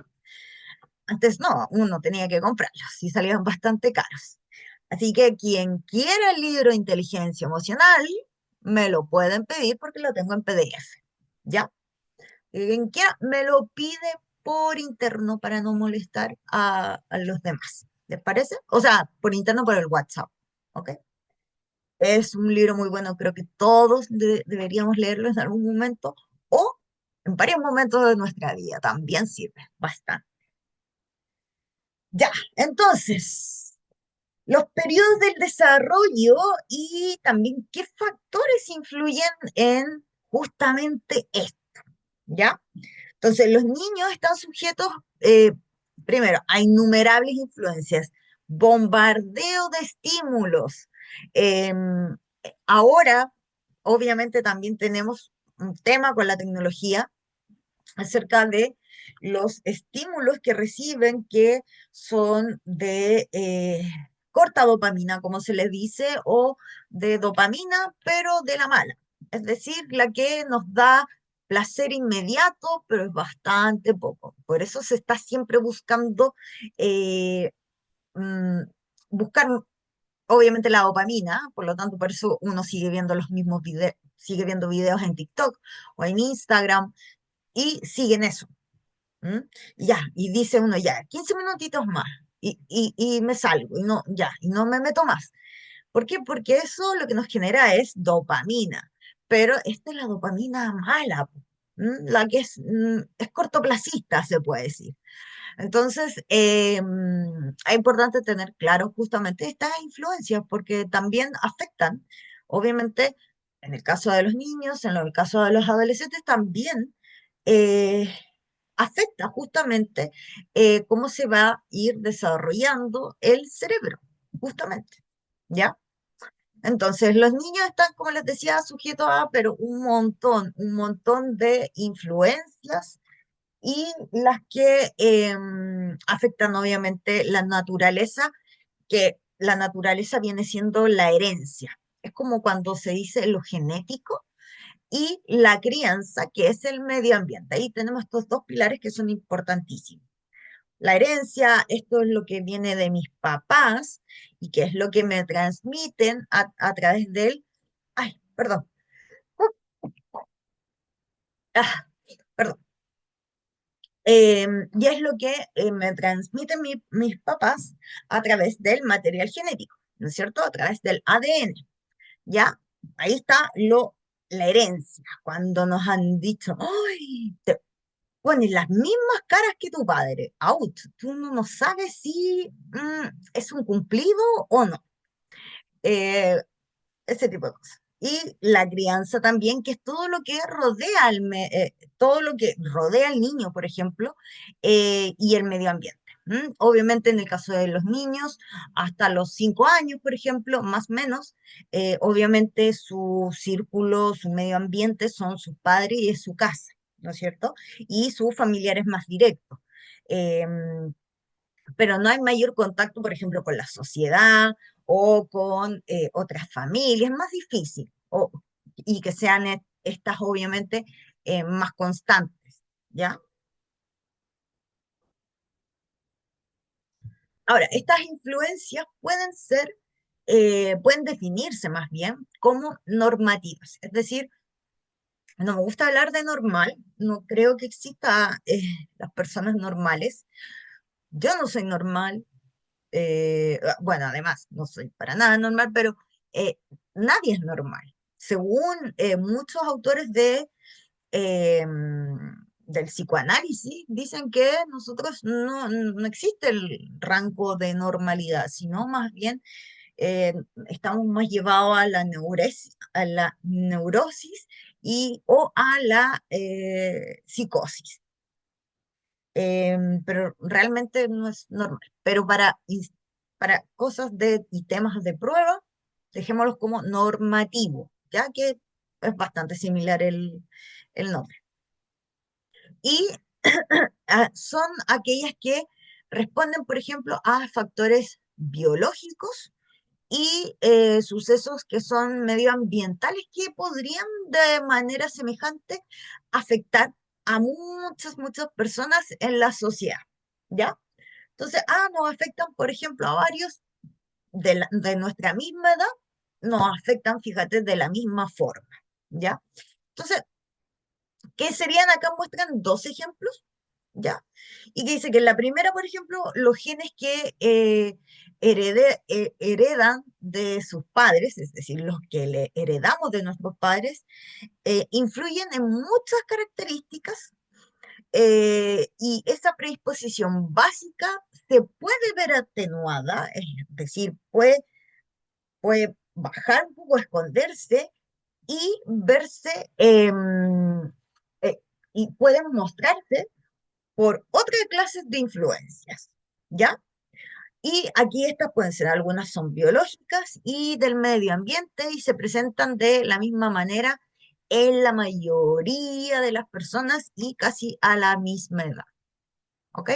Speaker 1: Antes no, uno tenía que comprarlos y salían bastante caros. Así que quien quiera el libro de inteligencia emocional, me lo pueden pedir porque lo tengo en PDF. ¿Ya? Y quien quiera, me lo pide por interno para no molestar a los demás. ¿Les parece? O sea, por interno por el WhatsApp. ¿Ok? Es un libro muy bueno, creo que todos deberíamos leerlo en algún momento o en varios momentos de nuestra vida. También sirve bastante. Ya, entonces, los periodos del desarrollo y también qué factores influyen en justamente esto, ¿ya? Entonces, los niños están sujetos, primero, a innumerables influencias, bombardeo de estímulos. Em, Ahora, obviamente, también tenemos un tema con la tecnología acerca de los estímulos que reciben que son de corta dopamina, como se les dice, o de dopamina, pero de la mala. Es decir, la que nos da placer inmediato, pero es bastante poco. Por eso se está siempre buscando eh, mm, buscar, obviamente, la dopamina, por lo tanto, por eso uno sigue viendo los mismos videos, sigue viendo videos en TikTok o en Instagram y siguen eso. ¿Mm? Ya, y dice uno, ya, 15 minutitos más, y me salgo, y no, ya, y no me meto más. ¿Por qué? Porque eso lo que nos genera es dopamina, pero esta es la dopamina mala, po, la que es cortoplacista, se puede decir. Entonces, es importante tener claro justamente estas influencias, porque también afectan, obviamente, en el caso de los niños, en el caso de los adolescentes, también eh, afecta justamente cómo se va a ir desarrollando el cerebro, justamente, ¿ya? Entonces, los niños están, como les decía, sujetos a, pero un montón de influencias y las que afectan obviamente la naturaleza, que la naturaleza viene siendo la herencia. Es como cuando se dice lo genético y la crianza, que es el medio ambiente. Ahí tenemos estos dos pilares que son importantísimos. La herencia, esto es lo que viene de mis papás y que es lo que me transmiten a través del... Ay, perdón. Ah, perdón. Y es lo que me transmiten mis papás a través del material genético, ¿no es cierto? A través del ADN. ¿Ya? Ahí está la herencia, cuando nos han dicho, ¡ay! Te ponen las mismas caras que tu padre. Out. Tú no sabes si es un cumplido o no. Eh, Ese tipo de cosas. Y la crianza también, que es todo lo que rodea todo lo que rodea al niño, por ejemplo, y el medio ambiente. Obviamente, en el caso de los niños, hasta los 5 años, por ejemplo, más o menos, obviamente su círculo, su medio ambiente son sus padres y es su casa, ¿no es cierto? Y sus familiares más directos. Em, pero no hay mayor contacto, por ejemplo, con la sociedad o con otras familias, es más difícil, y que sean estas obviamente más constantes, ¿ya? Ahora, estas influencias pueden definirse más bien como normativas, es decir, no me gusta hablar de normal, no creo que exista las personas normales, yo no soy normal, bueno, además, no soy para nada normal, pero eh, nadie es normal. Según muchos autores del psicoanálisis, dicen que nosotros no existe el rango de normalidad, sino más bien eh, estamos más llevados a la neurosis o a la psicosis. Pero realmente no es normal. Pero para cosas y temas de prueba, dejémoslos como normativo, ya que es bastante similar el nombre. Y son aquellas que responden, por ejemplo, a factores biológicos y sucesos que son medioambientales que podrían de manera semejante afectar a muchas personas en la sociedad, ¿ya? Entonces, nos afectan, por ejemplo, a varios de nuestra misma edad, nos afectan, fíjate, de la misma forma, ¿ya? Entonces, ¿qué serían? Acá muestran dos ejemplos, ¿ya? Y que dice que en la primera, por ejemplo, los genes que heredan de sus padres, es decir, los que le heredamos de nuestros padres, influyen en muchas características y esa predisposición básica se puede ver atenuada, es decir, puede bajar un poco, esconderse y verse, eh, y pueden mostrarse por otras clases de influencias, ¿ya? Y aquí estas pueden ser, algunas son biológicas y del medio ambiente y se presentan de la misma manera en la mayoría de las personas y casi a la misma edad, ¿ok?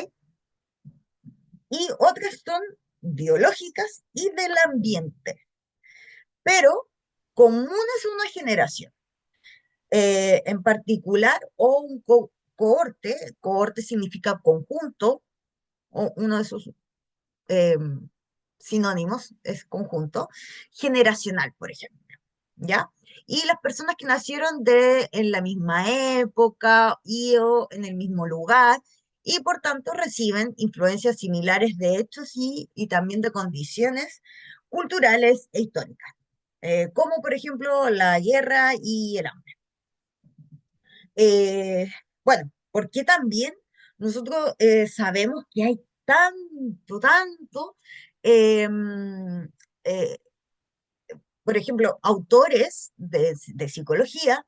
Speaker 1: Y otras son biológicas y del ambiente, pero comunes a una generación en particular o un cohorte significa conjunto, o uno de sus eh, sinónimos es conjunto, generacional, por ejemplo, ¿ya? Y las personas que nacieron en la misma época y o en el mismo lugar, y por tanto reciben influencias similares de hechos y también de condiciones culturales e históricas, como por ejemplo la guerra y el hambre. Eh, bueno, porque también nosotros sabemos que hay tanto, em, eh, por ejemplo, autores de psicología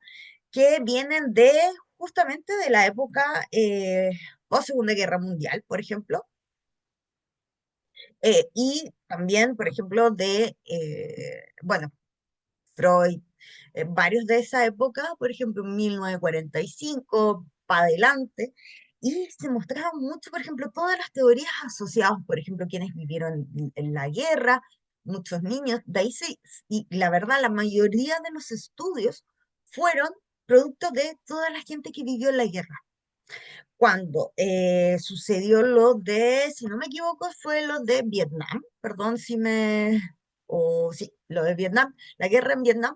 Speaker 1: que vienen de justamente de la época post Segunda Guerra Mundial, por ejemplo, y también, por ejemplo, bueno, Freud, varios de esa época, por ejemplo, 1945, para adelante, y se mostraban mucho, por ejemplo, todas las teorías asociadas, por ejemplo, quienes vivieron en la guerra, muchos niños, y la verdad, la mayoría de los estudios fueron producto de toda la gente que vivió en la guerra. Cuando sucedió lo si no me equivoco, fue lo de Vietnam, perdón si o sí, lo de Vietnam, la guerra en Vietnam,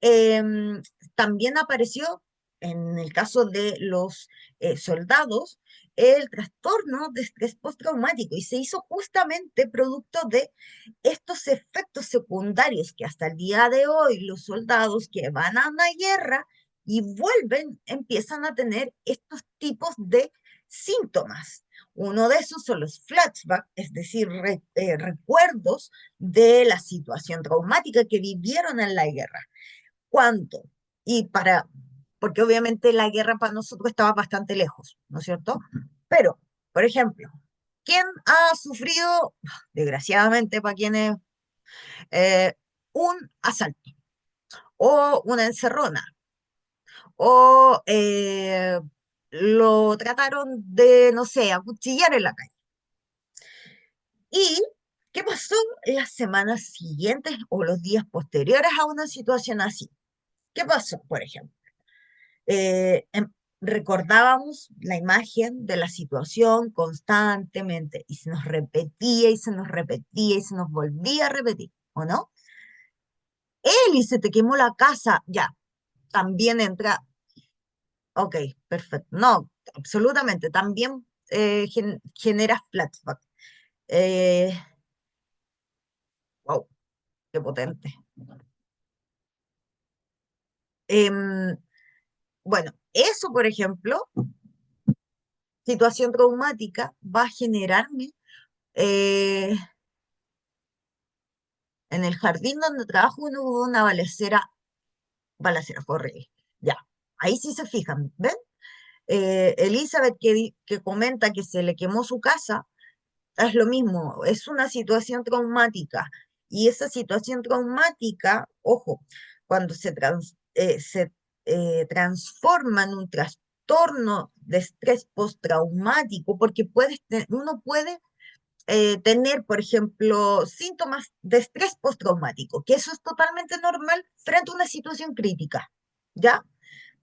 Speaker 1: em, también apareció en el caso de los soldados el trastorno de estrés postraumático y se hizo justamente producto de estos efectos secundarios que hasta el día de hoy los soldados que van a una guerra y vuelven, empiezan a tener estos tipos de síntomas. Uno de esos son los flashbacks, es decir, recuerdos de la situación traumática que vivieron en la guerra. ¿Cuánto? Y porque obviamente la guerra para nosotros estaba bastante lejos, ¿no es cierto? Pero, por ejemplo, ¿quién ha sufrido, desgraciadamente para quienes, eh, un asalto o una encerrona o lo trataron de, no sé, acuchillar en la calle? ¿Y qué pasó las semanas siguientes o los días posteriores a una situación así? ¿Qué pasó, por ejemplo? Eh, em- Recordábamos la imagen de la situación constantemente y se nos repetía y se nos repetía y se nos volvía a repetir, ¿o no? Eli, se te quemó la casa, ya, también entra, ok, perfecto, no, absolutamente, también genera flashback. Eh, wow, qué potente. Em, bueno, eso, por ejemplo, situación traumática va a generarme eh, en el jardín donde trabajo no hubo una balacera fue horrible. Ya, ahí sí se fijan, ¿ven? Elizabeth que comenta que se le quemó su casa, es lo mismo, es una situación traumática. Y esa situación traumática, ojo, cuando se transforma en un trastorno de estrés postraumático, porque uno puede tener, por ejemplo, síntomas de estrés postraumático, que eso es totalmente normal frente a una situación crítica, ¿ya?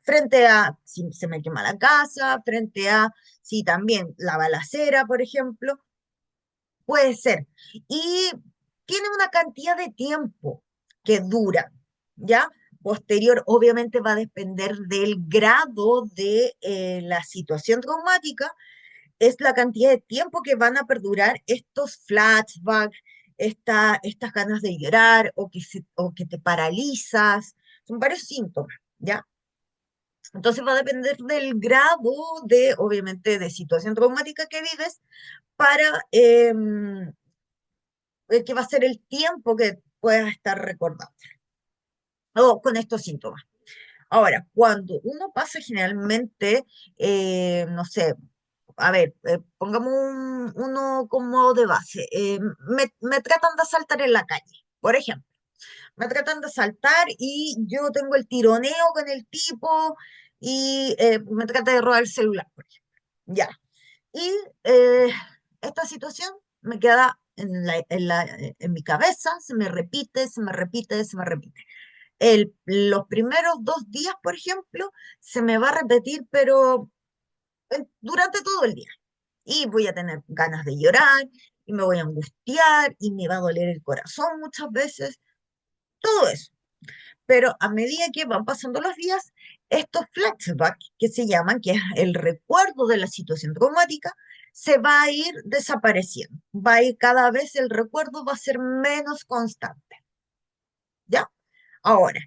Speaker 1: Frente a si se me quema la casa, frente a si también la balacera, por ejemplo, puede ser. Y tiene una cantidad de tiempo que dura, ¿ya? Posterior, obviamente va a depender del grado de la situación traumática, es la cantidad de tiempo que van a perdurar estos flashbacks, estas ganas de llorar o que te paralizas. Son varios síntomas, ¿ya? Entonces va a depender del grado de, obviamente, de situación traumática que vives para que va a ser el tiempo que puedas estar recordando o con estos síntomas. Ahora, cuando uno pasa generalmente, no sé, a ver, pongamos uno como de base, me tratan de asaltar en la calle, por ejemplo, me tratan de asaltar y yo tengo el tironeo con el tipo y me trata de robar el celular, por ejemplo. Ya. Y eh, esta situación me queda en mi cabeza, se me repite, se me repite, se me repite. Los primeros 2 días, por ejemplo, se me va a repetir, pero durante todo el día. Y voy a tener ganas de llorar, y me voy a angustiar, y me va a doler el corazón muchas veces, todo eso. Pero a medida que van pasando los días, estos flashbacks que se llaman, que es el recuerdo de la situación traumática, se va a ir desapareciendo. Va a ir cada vez, el recuerdo va a ser menos constante. ¿Ya? Ahora,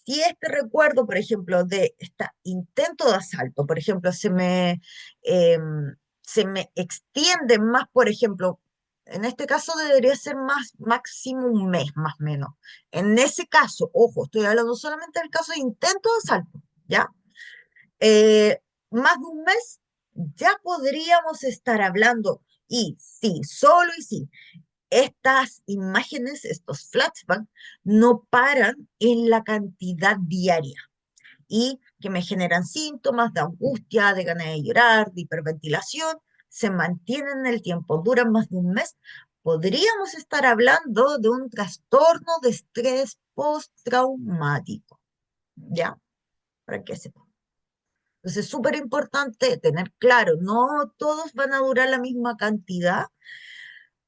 Speaker 1: si este recuerdo, por ejemplo, de este intento de asalto, por ejemplo, se me extiende más, por ejemplo, en este caso debería ser más, máximo un mes, más o menos. En ese caso, ojo, estoy hablando solamente del caso de intento de asalto, ¿ya? Más de un mes, ya podríamos estar hablando, y sí, solo y sí, estas imágenes, estos flashbacks, no paran en la cantidad diaria y que me generan síntomas de angustia, de ganas de llorar, de hiperventilación, se mantienen en el tiempo, duran más de un mes. Podríamos estar hablando de un trastorno de estrés postraumático, ¿ya? Para que sepan. Entonces es súper importante tener claro, no todos van a durar la misma cantidad,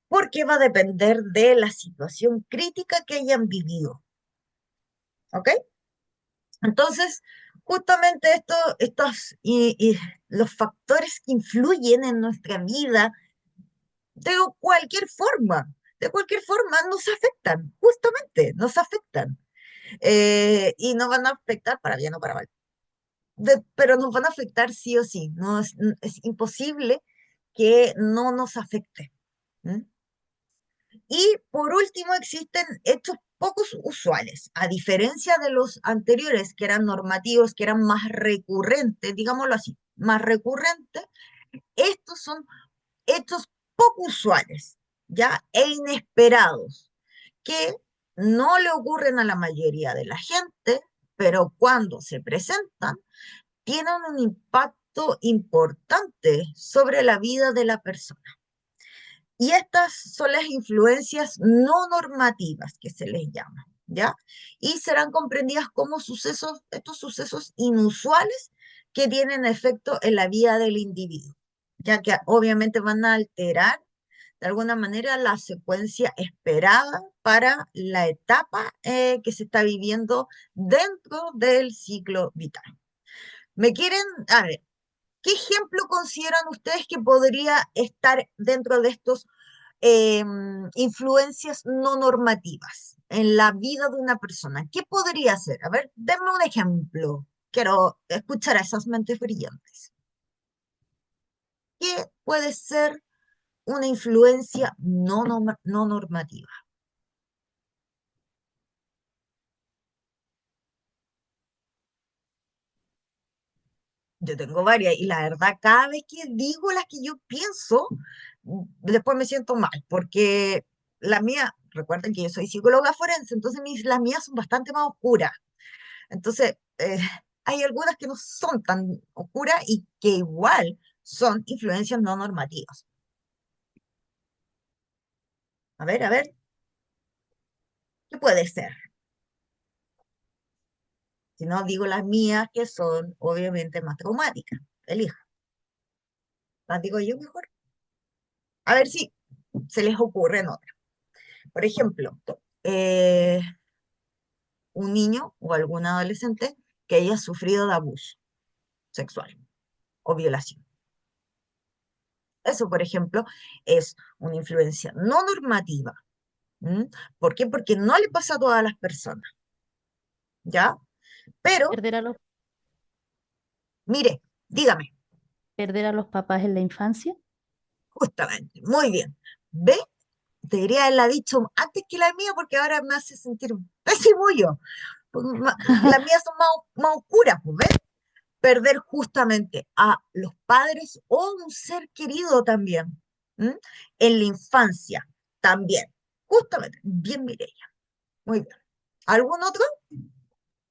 Speaker 1: porque va a depender de la situación crítica que hayan vivido. ¿Ok? Entonces, justamente estos los factores que influyen en nuestra vida de de cualquier forma nos afectan, justamente nos afectan. Y no van a afectar para bien o para mal. Pero nos van a afectar sí o sí. No es imposible que no nos afecte. ¿Mm? Y por último, existen hechos pocos usuales, a diferencia de los anteriores, que eran normativos, que eran más recurrentes, digámoslo así, más recurrentes, estos son hechos poco usuales, ¿ya? E inesperados, que no le ocurren a la mayoría de la gente, pero cuando se presentan, tienen un impacto importante sobre la vida de la persona. Y estas son las influencias no normativas que se les llama, ¿ya? Y serán comprendidas como sucesos, estos sucesos inusuales que tienen efecto en la vida del individuo, ya que obviamente van a alterar de alguna manera la secuencia esperada para la etapa que se está viviendo dentro del ciclo vital. ¿Me quieren? A ver, ¿qué ejemplo consideran ustedes que podría estar dentro de estos influencias no normativas en la vida de una persona? ¿Qué podría ser? A ver, denme un ejemplo. Quiero escuchar a esas mentes brillantes. ¿Qué puede ser una influencia no normativa? Yo tengo varias y la verdad, cada vez que digo las que yo pienso, después me siento mal, porque la mía, recuerden que yo soy psicóloga forense, entonces las mías son bastante más oscuras. Entonces, hay algunas que no son tan oscuras y que igual son influencias no normativas. A ver, ¿qué puede ser? Si no, digo las mías que son obviamente más traumáticas. Elija. Las digo yo mejor. A ver si se les ocurren otras. Por ejemplo, eh, un niño o algún adolescente que haya sufrido de abuso sexual o violación. Eso, por ejemplo, es una influencia no normativa. ¿Mm? ¿Por qué? Porque no le pasa a todas las personas, ¿ya? Pero,
Speaker 5: Perder a los
Speaker 1: Mire, dígame,
Speaker 5: perder a los papás en la infancia.
Speaker 1: justamente, muy bien. ¿Ve? Debería haberla dicho antes que la mía porque ahora me hace sentir pésimo yo. Pues, las mías son más oscuras, pues, ¿ves? Perder justamente a los padres o un ser querido también. ¿M? En la infancia también. Justamente, bien Mireia. Muy bien. ¿Algún otro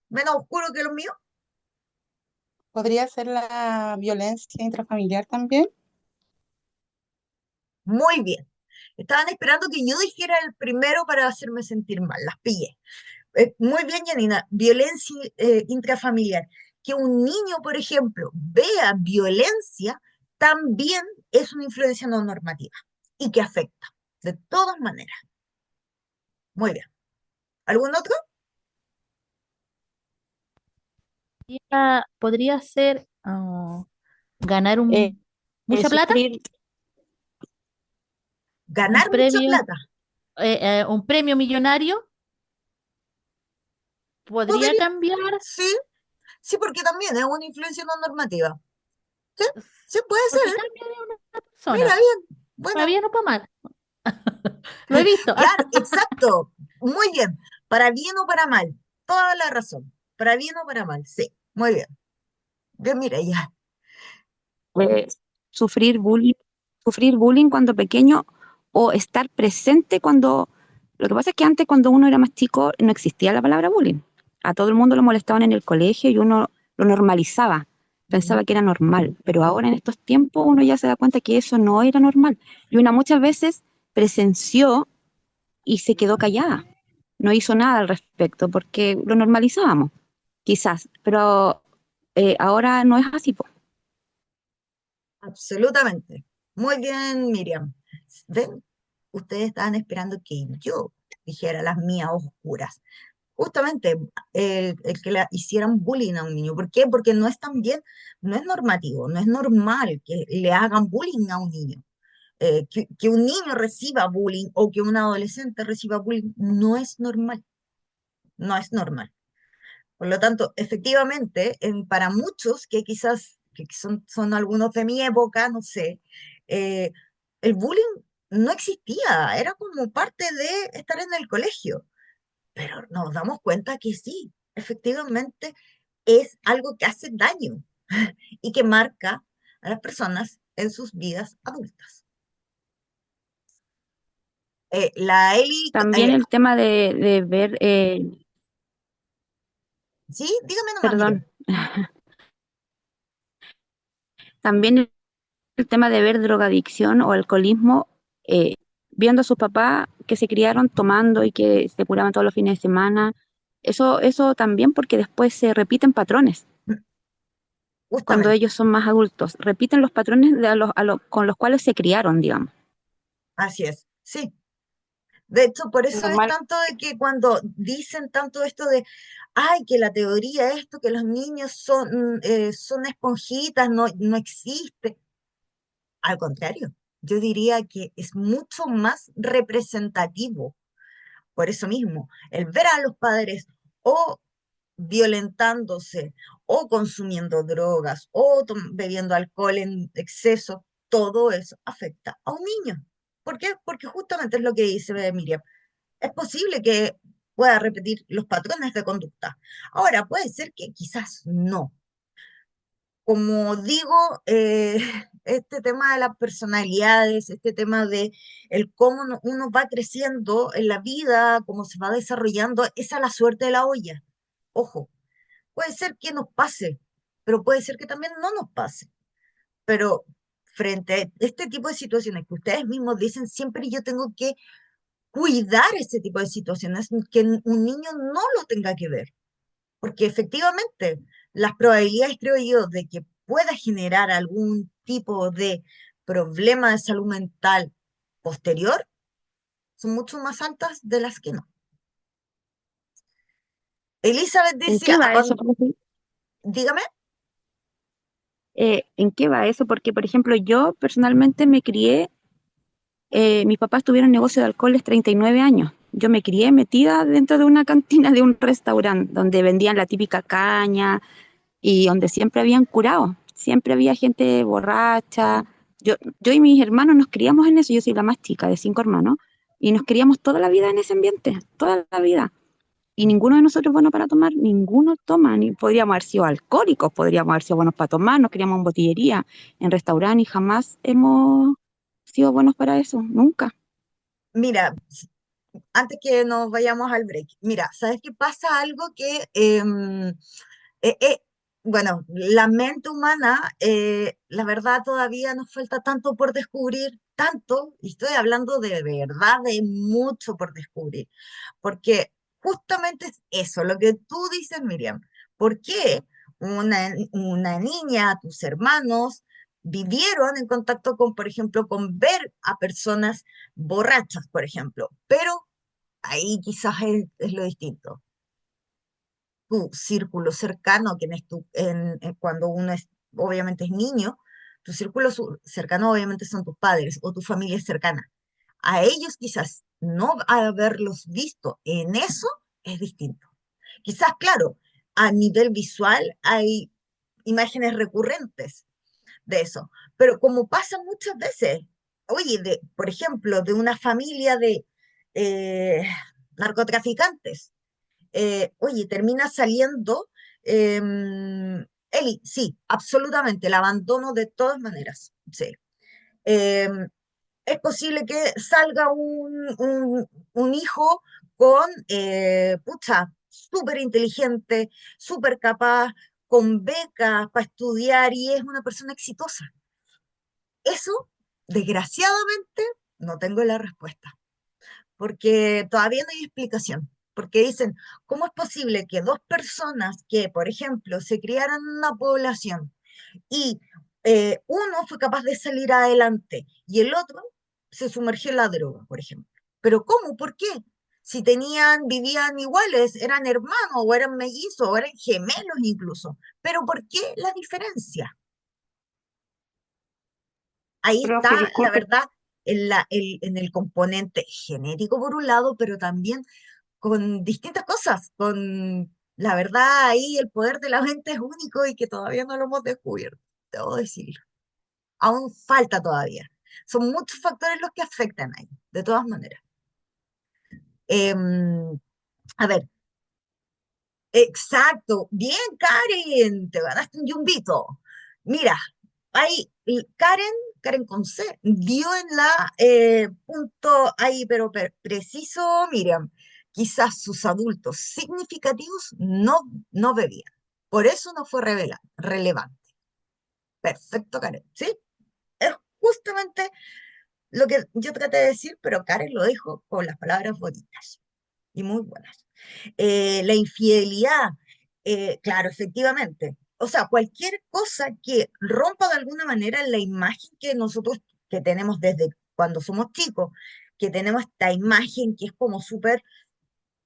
Speaker 1: menos oscuro que los míos?
Speaker 6: Podría ser la violencia intrafamiliar también.
Speaker 1: Muy bien. Estaban esperando que yo dijera el primero para hacerme sentir mal. Las pillé. Muy bien, Janina. Violencia intrafamiliar. Que un niño, por ejemplo, vea violencia, también es una influencia no normativa y que afecta, de todas maneras. Muy bien. ¿Algún otro?
Speaker 5: Podría ser ganar
Speaker 6: Eh,
Speaker 5: mucha plata,
Speaker 6: Sufrir,
Speaker 1: Ganar mucha plata.
Speaker 5: un premio millonario. Podría
Speaker 1: Podría,
Speaker 5: cambiar,
Speaker 1: sí, sí, porque también es una influencia no normativa. Sí, sí, puede
Speaker 5: porque
Speaker 1: ser.
Speaker 5: cambia de una
Speaker 1: Mira,
Speaker 5: persona,
Speaker 1: bien.
Speaker 5: para
Speaker 1: Bueno,
Speaker 5: bien o para mal. Lo he visto.
Speaker 1: claro, exacto. Muy bien. Para bien o para mal. Toda la razón. Para bien o para mal. Sí, muy bien. Bien, mira, ya.
Speaker 7: eh, sufrir bullying, sufrir bullying cuando pequeño o estar presente cuando... Lo que pasa es que antes cuando uno era más chico no existía la palabra bullying. A todo el mundo lo molestaban en el colegio y uno lo normalizaba, pensaba que era normal, pero ahora en estos tiempos uno ya se da cuenta que eso no era normal. Y una muchas veces presenció y se quedó callada, no hizo nada al respecto porque lo normalizábamos, quizás, pero ahora no es así, po.
Speaker 1: Absolutamente. Muy bien, Miriam. ¿Ven? Ustedes estaban esperando que yo dijera las mías oscuras. Justamente el que le hicieran bullying a un niño. ¿Por qué? Porque no es tan bien, no es normativo, no es normal que le hagan bullying a un niño. Que un niño reciba bullying o que un adolescente reciba bullying no es normal, no es normal. Por lo tanto, efectivamente, para muchos que quizás que son algunos de mi época, no sé, eh, el bullying no existía, era como parte de estar en el colegio, pero nos damos cuenta que sí, efectivamente es algo que hace daño y que marca a las personas en sus vidas adultas. La Eli,
Speaker 7: También el tema de ver,
Speaker 1: sí, dígame nomás, Miriam.
Speaker 7: perdón, también el tema de ver drogadicción o alcoholismo, eh, viendo a sus papás que se criaron tomando y que se curaban todos los fines de semana, eso también porque después se repiten patrones cuando
Speaker 1: Justamente,
Speaker 7: ellos son más adultos, repiten los patrones con los cuales se criaron, digamos.
Speaker 1: así es, sí. De hecho, por eso es
Speaker 7: Normal.
Speaker 1: tanto de que cuando dicen tanto esto de, ay, que la teoría esto, que los niños son esponjitas, no existe. Al contrario, yo diría que es mucho más representativo. Por eso mismo, el ver a los padres o violentándose o consumiendo drogas o bebiendo alcohol en exceso, todo eso afecta a un niño. ¿Por qué? Porque justamente es lo que dice Miriam. Es posible que pueda repetir los patrones de conducta. Ahora, puede ser que quizás no. Como digo, este tema de las personalidades, este tema de el cómo uno va creciendo en la vida, cómo se va desarrollando, esa es la suerte de la olla. Ojo, puede ser que nos pase, pero puede ser que también no nos pase. Pero frente a este tipo de situaciones que ustedes mismos dicen, siempre yo tengo que cuidar ese tipo de situaciones, que un niño no lo tenga que ver, porque efectivamente las probabilidades, creo yo, de que pueda generar algún tipo de problema de salud mental posterior son mucho más altas de las que no. Elizabeth
Speaker 7: ¿En
Speaker 1: decía,
Speaker 7: qué va eso, profe?
Speaker 1: dígame,
Speaker 7: ¿En qué va eso? Porque, por ejemplo, yo personalmente me crié, mis papás tuvieron negocio de alcoholes 39 años. Yo me crié metida dentro de una cantina de un restaurante donde vendían la típica caña, y donde siempre habían curados, siempre había gente borracha. Yo y mis hermanos nos criamos en eso, yo soy la más chica de 5 hermanos, y nos criamos toda la vida en ese ambiente, toda la vida. Y ninguno de nosotros es bueno para tomar, ninguno toma, ni podríamos haber sido alcohólicos, podríamos haber sido buenos para tomar, nos criamos en botillería, en restaurante y jamás hemos sido buenos para eso, nunca.
Speaker 1: Mira, antes que nos vayamos al break, mira, ¿sabes qué pasa? Algo que, eh, eh, bueno, la mente humana, la verdad todavía nos falta tanto por descubrir, tanto, y estoy hablando de verdad de mucho por descubrir, porque justamente es eso, lo que tú dices, Miriam, ¿por qué una niña, tus hermanos, vivieron en contacto con, por ejemplo, con ver a personas borrachas, por ejemplo, pero ahí quizás es lo distinto. Tu círculo cercano, quien es cuando uno es, obviamente es niño, tu círculo cercano obviamente son tus padres o tu familia cercana. A ellos quizás no haberlos visto en eso es distinto. Quizás, claro, a nivel visual hay imágenes recurrentes de eso, pero como pasa muchas veces, oye, por ejemplo, de una familia de eh, narcotraficantes, oye, termina saliendo, Eli, sí, absolutamente, la abandono de todas maneras, sí. Em, es posible que salga un hijo con, pucha, súper inteligente, súper capaz, con becas para estudiar y es una persona exitosa. Eso, desgraciadamente, no tengo la respuesta porque todavía no hay explicación. Porque dicen, ¿cómo es posible que dos personas que, por ejemplo, se criaran en una población y uno fue capaz de salir adelante y el otro se sumergió en la droga, por ejemplo? ¿Pero cómo? ¿Por qué? Si vivían iguales, eran hermanos o eran mellizos o eran gemelos incluso. ¿Pero por qué la diferencia? Ahí
Speaker 7: Profe,
Speaker 1: está, la
Speaker 7: disculpe,
Speaker 1: verdad, en el componente genético por un lado, pero también con distintas cosas, con la verdad ahí el poder de la mente es único y que todavía no lo hemos descubierto, debo decirlo. Aún falta todavía. Son muchos factores los que afectan ahí, de todas maneras. Em, a ver, exacto. Bien, Karen, te ganaste un yumbito. Mira, ahí, Karen con C, dio en la punto ahí, pero preciso, Miriam. Quizás sus adultos significativos no bebían. Por eso no fue relevante. Perfecto, Karen. ¿Sí? Es justamente lo que yo traté de decir, pero Karen lo dijo con las palabras bonitas y muy buenas. La infidelidad, claro, efectivamente. O sea, cualquier cosa que rompa de alguna manera la imagen que nosotros que tenemos desde cuando somos chicos, que tenemos esta imagen que es como súper,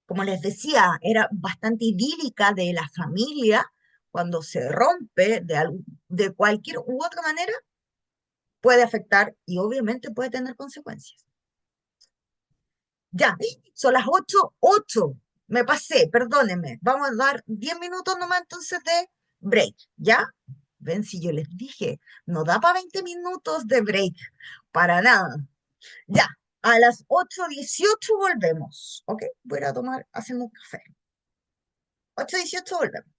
Speaker 1: como les decía, era bastante idílica de la familia, cuando se rompe de cualquier u otra manera, puede afectar y obviamente puede tener consecuencias. Ya, son las 8:08. Me pasé, perdónenme. Vamos a dar 10 minutos nomás entonces de break, ¿ya? Ven si yo les dije, no da para 20 minutos de break, para nada. Ya, a las 8:18 volvemos, ¿ok? Voy a ir a tomar, hacemos un café. 8:18 volvemos.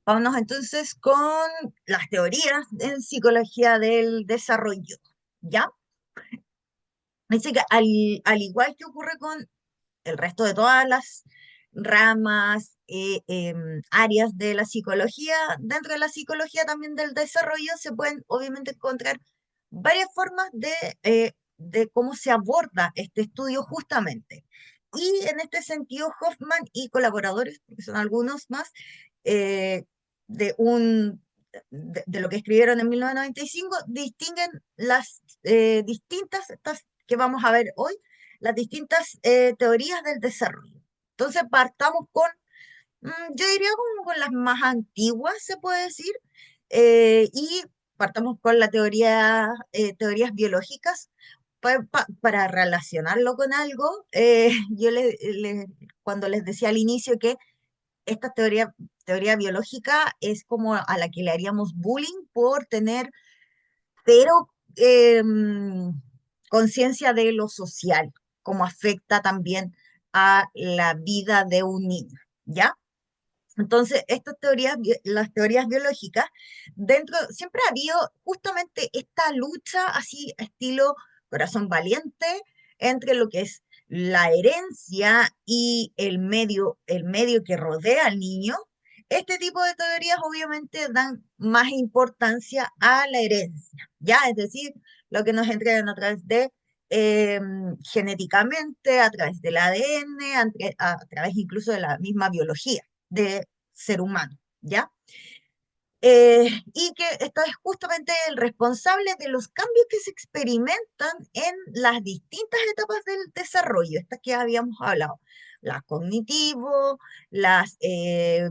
Speaker 1: Vámonos entonces con las teorías en psicología del desarrollo, ¿ya? Dice que al igual que ocurre con el resto de todas las ramas, áreas de la psicología, dentro de la psicología también del desarrollo se pueden obviamente encontrar varias formas de cómo se aborda este estudio justamente. Y en este sentido, Hoffman y colaboradores, porque son algunos más, eh, de, un, de lo que escribieron en 1995, distinguen las distintas, estas que vamos a ver hoy, las distintas teorías del desarrollo. Entonces partamos con, yo diría como con las más antiguas, se puede decir, y partamos con la teorías biológicas. Para relacionarlo con algo, yo cuando les decía al inicio que esta teoría biológica es como a la que le haríamos bullying por tener cero conciencia de lo social, cómo afecta también a la vida de un niño, ¿ya? Entonces, estas teorías, las teorías biológicas, siempre ha habido justamente esta lucha así, estilo corazón valiente, entre lo que es la herencia y el medio que rodea al niño. Este tipo de teorías obviamente dan más importancia a la herencia, ¿ya? Es decir, lo que nos entregan a través de genéticamente, a través del ADN, a través incluso de la misma biología de ser humano, ¿ya? Y que esto es justamente el responsable de los cambios que se experimentan en las distintas etapas del desarrollo, estas que habíamos hablado, las cognitivo, las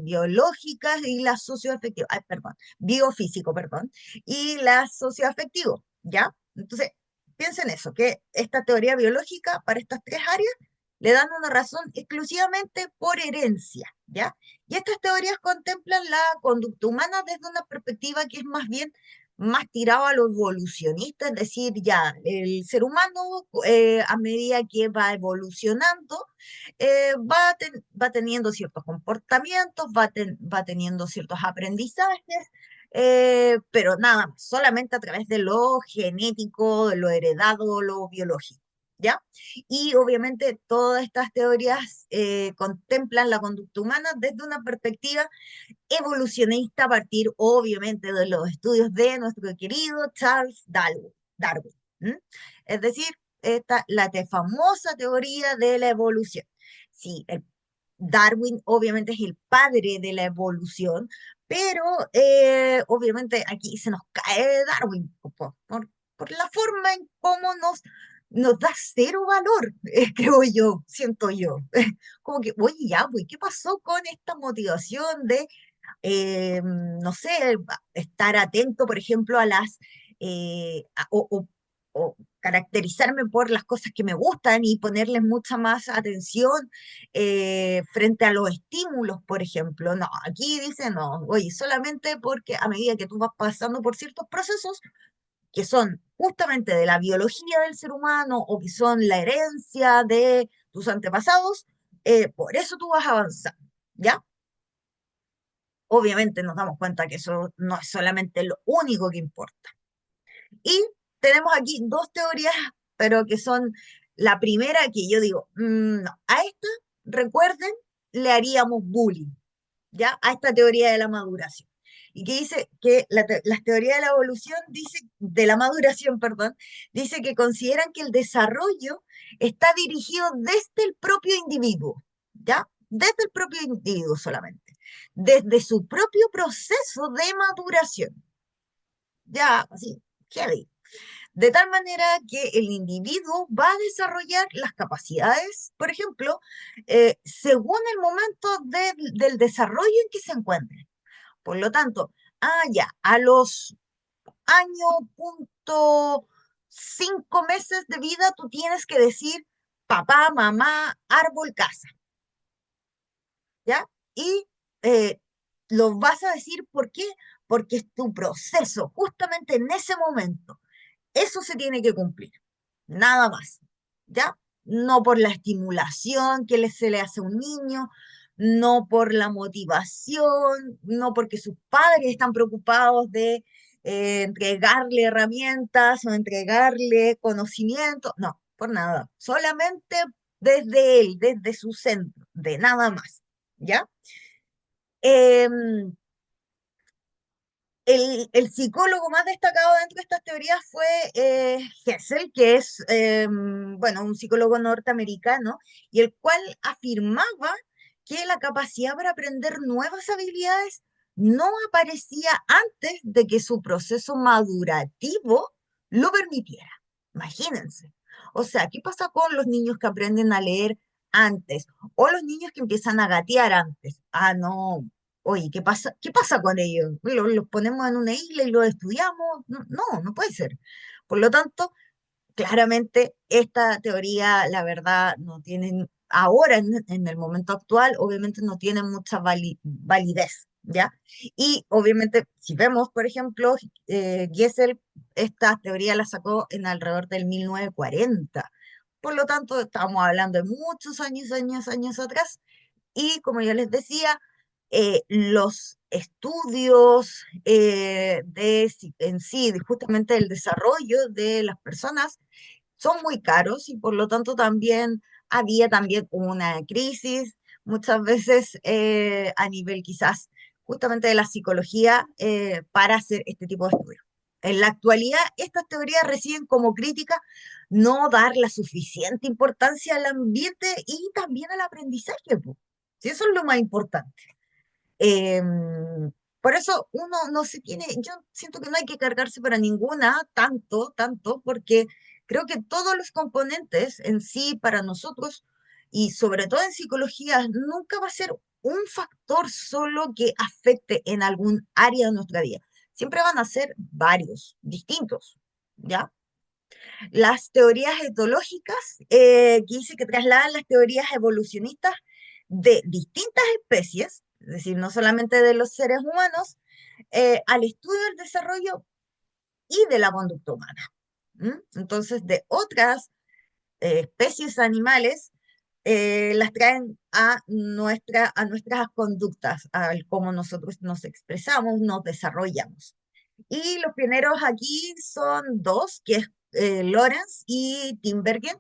Speaker 1: biológicas y las socioafectivas, ay, perdón, biofísico, perdón, y las socioafectivo, ¿ya? Entonces, piensen eso, que esta teoría biológica para estas tres áreas le dan una razón exclusivamente por herencia, ¿ya? Y estas teorías contemplan la conducta humana desde una perspectiva que es más bien más tirado a lo evolucionista, es decir, ya el ser humano a medida que va evolucionando, va teniendo ciertos comportamientos, va teniendo ciertos aprendizajes, pero nada más, solamente a través de lo genético, de lo heredado, lo biológico. ¿Ya? Y obviamente todas estas teorías contemplan la conducta humana desde una perspectiva evolucionista a partir obviamente de los estudios de nuestro querido Charles Darwin. ¿Mm? Es decir, famosa teoría de la evolución. Sí, Darwin obviamente es el padre de la evolución, pero obviamente aquí se nos cae Darwin por la forma en cómo nos da cero valor, creo yo, siento yo. Como que, oye, ya, pues, ¿qué pasó con esta motivación de, no sé, estar atento, por ejemplo, a o caracterizarme por las cosas que me gustan y ponerles mucha más atención frente a los estímulos, por ejemplo? No, aquí dice no, oye, solamente porque a medida que tú vas pasando por ciertos procesos, que son justamente de la biología del ser humano o que son la herencia de tus antepasados, por eso tú vas a avanzar, ¿ya? Obviamente nos damos cuenta que eso no es solamente lo único que importa. Y tenemos aquí dos teorías, pero que son la primera que yo digo, no, a esta, recuerden, le haríamos bullying, ¿ya? A esta teoría de la maduración. Y que dice que las teorías de la evolución, de la maduración, perdón, dice que consideran que el desarrollo está dirigido desde el propio individuo, ¿ya? Desde el propio individuo solamente, desde su propio proceso de maduración, ya, así, heavy. De tal manera que el individuo va a desarrollar las capacidades, por ejemplo, según el momento del desarrollo en que se encuentre. Por lo tanto, ya, a los año punto 5 meses de vida, tú tienes que decir papá, mamá, árbol, casa, ¿ya? Y eh, lo vas a decir, ¿por qué? Porque es tu proceso, justamente en ese momento. Eso se tiene que cumplir, nada más, ¿ya? No por la estimulación que se le hace a un niño, no por la motivación, no porque sus padres están preocupados de entregarle herramientas o entregarle conocimiento, no, por nada, solamente desde él, desde su centro, de nada más, ¿ya? Em, el psicólogo más destacado dentro de estas teorías fue Hessel, que es, bueno, un psicólogo norteamericano, y el cual afirmaba que la capacidad para aprender nuevas habilidades no aparecía antes de que su proceso madurativo lo permitiera. Imagínense. O sea, ¿qué pasa con los niños que aprenden a leer antes? O los niños que empiezan a gatear antes. Ah, no, oye, qué pasa con ellos? ¿Los ponemos en una isla y los estudiamos? No, no, no puede ser. Por lo tanto, claramente esta teoría, la verdad, no tiene, ahora en el momento actual, obviamente no tiene mucha validez, ¿ya? Y obviamente, si vemos, por ejemplo, Giesel, esta teoría la sacó en alrededor del 1940. Por lo tanto, estamos hablando de muchos años, años, años atrás. Y como yo les decía, los estudios en sí, justamente el desarrollo de las personas, son muy caros y por lo tanto también había también una crisis, muchas veces a nivel quizás justamente de la psicología para hacer este tipo de estudios. En la actualidad, estas teorías reciben como crítica no dar la suficiente importancia al ambiente y también al aprendizaje, po. Sí, eso es lo más importante. Por eso uno no se tiene, yo siento que no hay que cargarse para ninguna tanto, tanto, porque creo que todos los componentes en sí para nosotros, y sobre todo en psicología, nunca va a ser un factor solo que afecte en algún área de nuestra vida. Siempre van a ser varios, distintos, ¿ya? Las teorías etológicas, que dice que trasladan las teorías evolucionistas de distintas especies, es decir, no solamente de los seres humanos, al estudio del desarrollo y de la conducta humana. Entonces, de otras especies animales, las traen a nuestras conductas, al cómo nosotros nos expresamos, nos desarrollamos. Y los pioneros aquí son dos, que es Lawrence y Tinbergen.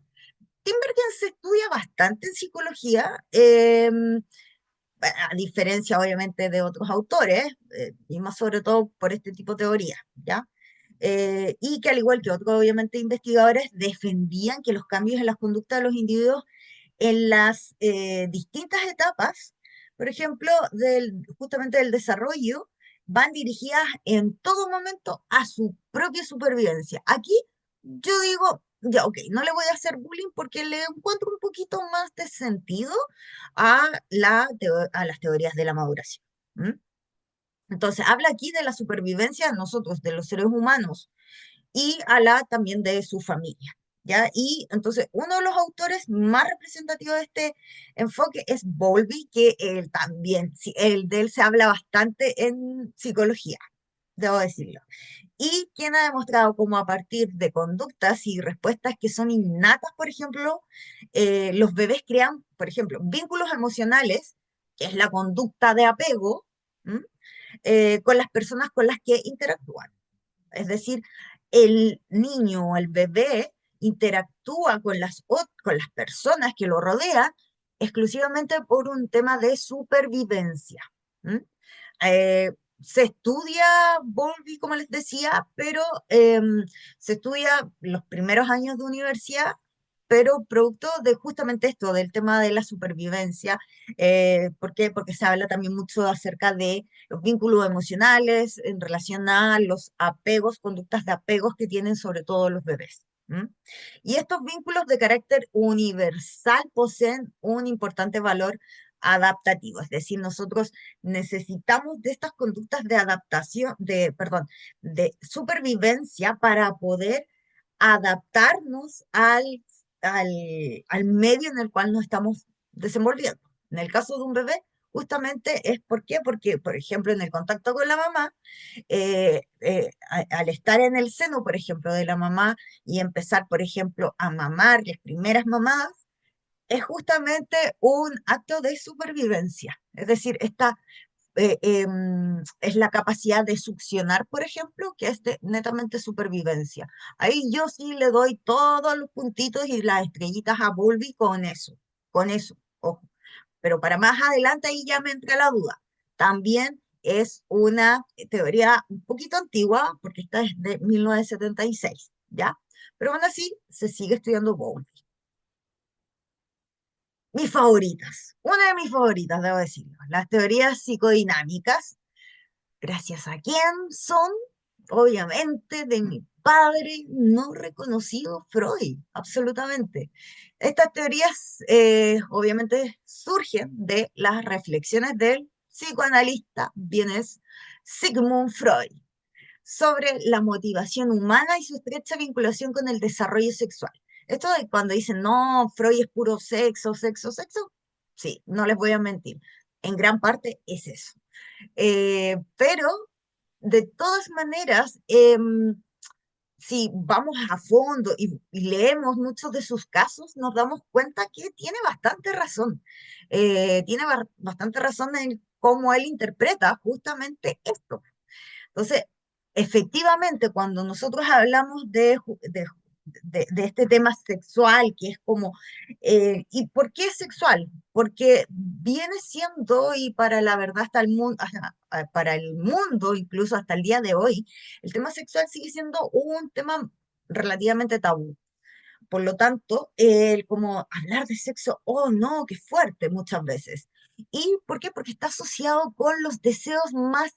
Speaker 1: Tinbergen se estudia bastante en psicología, a diferencia obviamente de otros autores, y más sobre todo por este tipo de teorías, ¿ya? Y que al igual que otros obviamente investigadores defendían que los cambios en las conductas de los individuos en las distintas etapas, por ejemplo, justamente del desarrollo, van dirigidas en todo momento a su propia supervivencia. Aquí yo digo, ya, ok, no le voy a hacer bullying porque le encuentro un poquito más de sentido a, a las teorías de la maduración. ¿M? Entonces, habla aquí de la supervivencia de nosotros, de los seres humanos, y a la también de su familia, ¿ya? Y entonces uno de los autores más representativos de este enfoque es Bowlby, que él también, sí, de él se habla bastante en psicología, debo decirlo. Y quien ha demostrado cómo a partir de conductas y respuestas que son innatas, por ejemplo, los bebés crean, por ejemplo, vínculos emocionales, que es la conducta de apego, ¿m? Con las personas con las que interactúan. Es decir, el niño o el bebé interactúa con con las personas que lo rodean exclusivamente por un tema de supervivencia. ¿M? Se estudia Bowlby, como les decía, pero se estudia los primeros años de universidad, pero producto de justamente esto, del tema de la supervivencia. ¿Por qué? Porque se habla también mucho acerca de los vínculos emocionales en relación a los apegos, conductas de apegos que tienen sobre todo los bebés. Y estos vínculos de carácter universal poseen un importante valor adaptativo, es decir, nosotros necesitamos de estas conductas de adaptación, perdón, de supervivencia para poder adaptarnos al, al medio en el cual nos estamos desenvolviendo. En el caso de un bebé, justamente es ¿por qué? Porque, por ejemplo, en el contacto con la mamá, al estar en el seno, por ejemplo, de la mamá y empezar, por ejemplo, a mamar las primeras mamadas, es justamente un acto de supervivencia. Es decir, es la capacidad de succionar, por ejemplo, que es netamente supervivencia. Ahí yo sí le doy todos los puntitos y las estrellitas a Bulby con eso, ojo. Pero para más adelante ahí ya me entra la duda. También es una teoría un poquito antigua, porque esta es de 1976, ¿ya? Pero aún así se sigue estudiando Bowlby. Mis favoritas, una de mis favoritas, debo decirlo, las teorías psicodinámicas, gracias a quién son, obviamente, de mi padre no reconocido Freud, absolutamente. Estas teorías, obviamente, surgen de las reflexiones del psicoanalista vienes Sigmund Freud sobre la motivación humana y su estrecha vinculación con el desarrollo sexual. Esto de cuando dicen, no, Freud es puro sexo, sexo, sexo, sí, no les voy a mentir, en gran parte es eso. Pero de todas maneras, si vamos a fondo y leemos muchos de sus casos, nos damos cuenta que tiene bastante razón. Tiene bastante razón en cómo él interpreta justamente esto. Entonces, efectivamente, cuando nosotros hablamos de este tema sexual, que es como, ¿y por qué es sexual? Porque viene siendo, y para la verdad, hasta el mundo, para el mundo, incluso hasta el día de hoy, el tema sexual sigue siendo un tema relativamente tabú. Por lo tanto, el como hablar de sexo, oh no, qué fuerte muchas veces. ¿Y por qué? Porque está asociado con los deseos más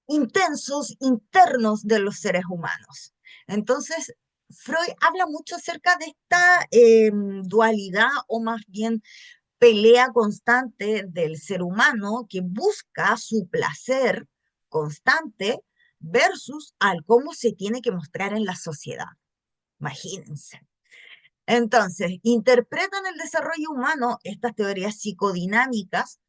Speaker 1: intensos, internos de los seres humanos. Entonces, Freud habla mucho acerca de esta dualidad o más bien pelea constante del ser humano que busca su placer constante versus al cómo se tiene que mostrar en la sociedad. Imagínense. Entonces, interpretan el desarrollo humano, estas teorías psicodinámicas,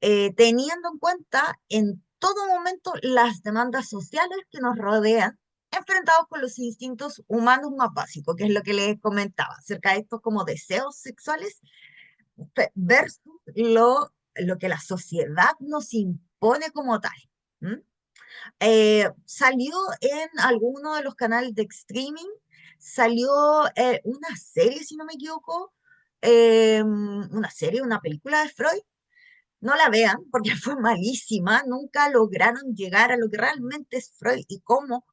Speaker 1: teniendo en cuenta en todo momento las demandas sociales que nos rodean, enfrentados con los instintos humanos más básicos, que es lo que les comentaba, acerca de estos como deseos sexuales versus lo que la sociedad nos impone como tal. ¿Mm? Salió en alguno de los canales de streaming, salió una serie, si no me equivoco, una serie, una película de Freud. No la vean porque fue malísima, nunca lograron llegar a lo que realmente es Freud y cómo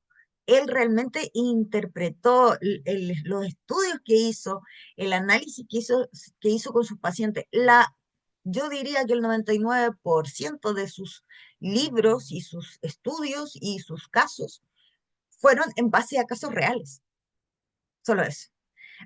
Speaker 1: él realmente interpretó los estudios que hizo, el análisis que hizo con sus pacientes. Yo diría que el 99% de sus libros y sus estudios y sus casos fueron en base a casos reales, solo eso.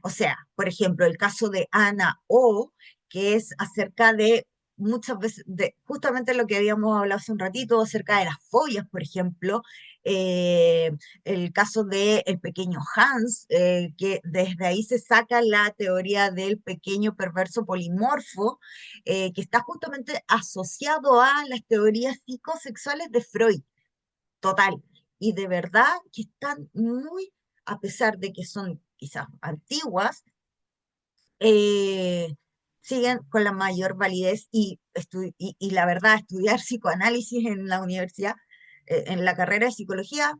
Speaker 1: O sea, por ejemplo, el caso de Ana O, que es acerca de muchas veces, de justamente lo que habíamos hablado hace un ratito, acerca de las fobias, por ejemplo, eh, el caso de el pequeño Hans, que desde ahí se saca la teoría del pequeño perverso polimorfo, que está justamente asociado a las teorías psicosexuales de Freud, total. Y de verdad que están muy, a pesar de que son quizás antiguas, eh, siguen con la mayor validez y la verdad, estudiar psicoanálisis en la universidad, en la carrera de psicología,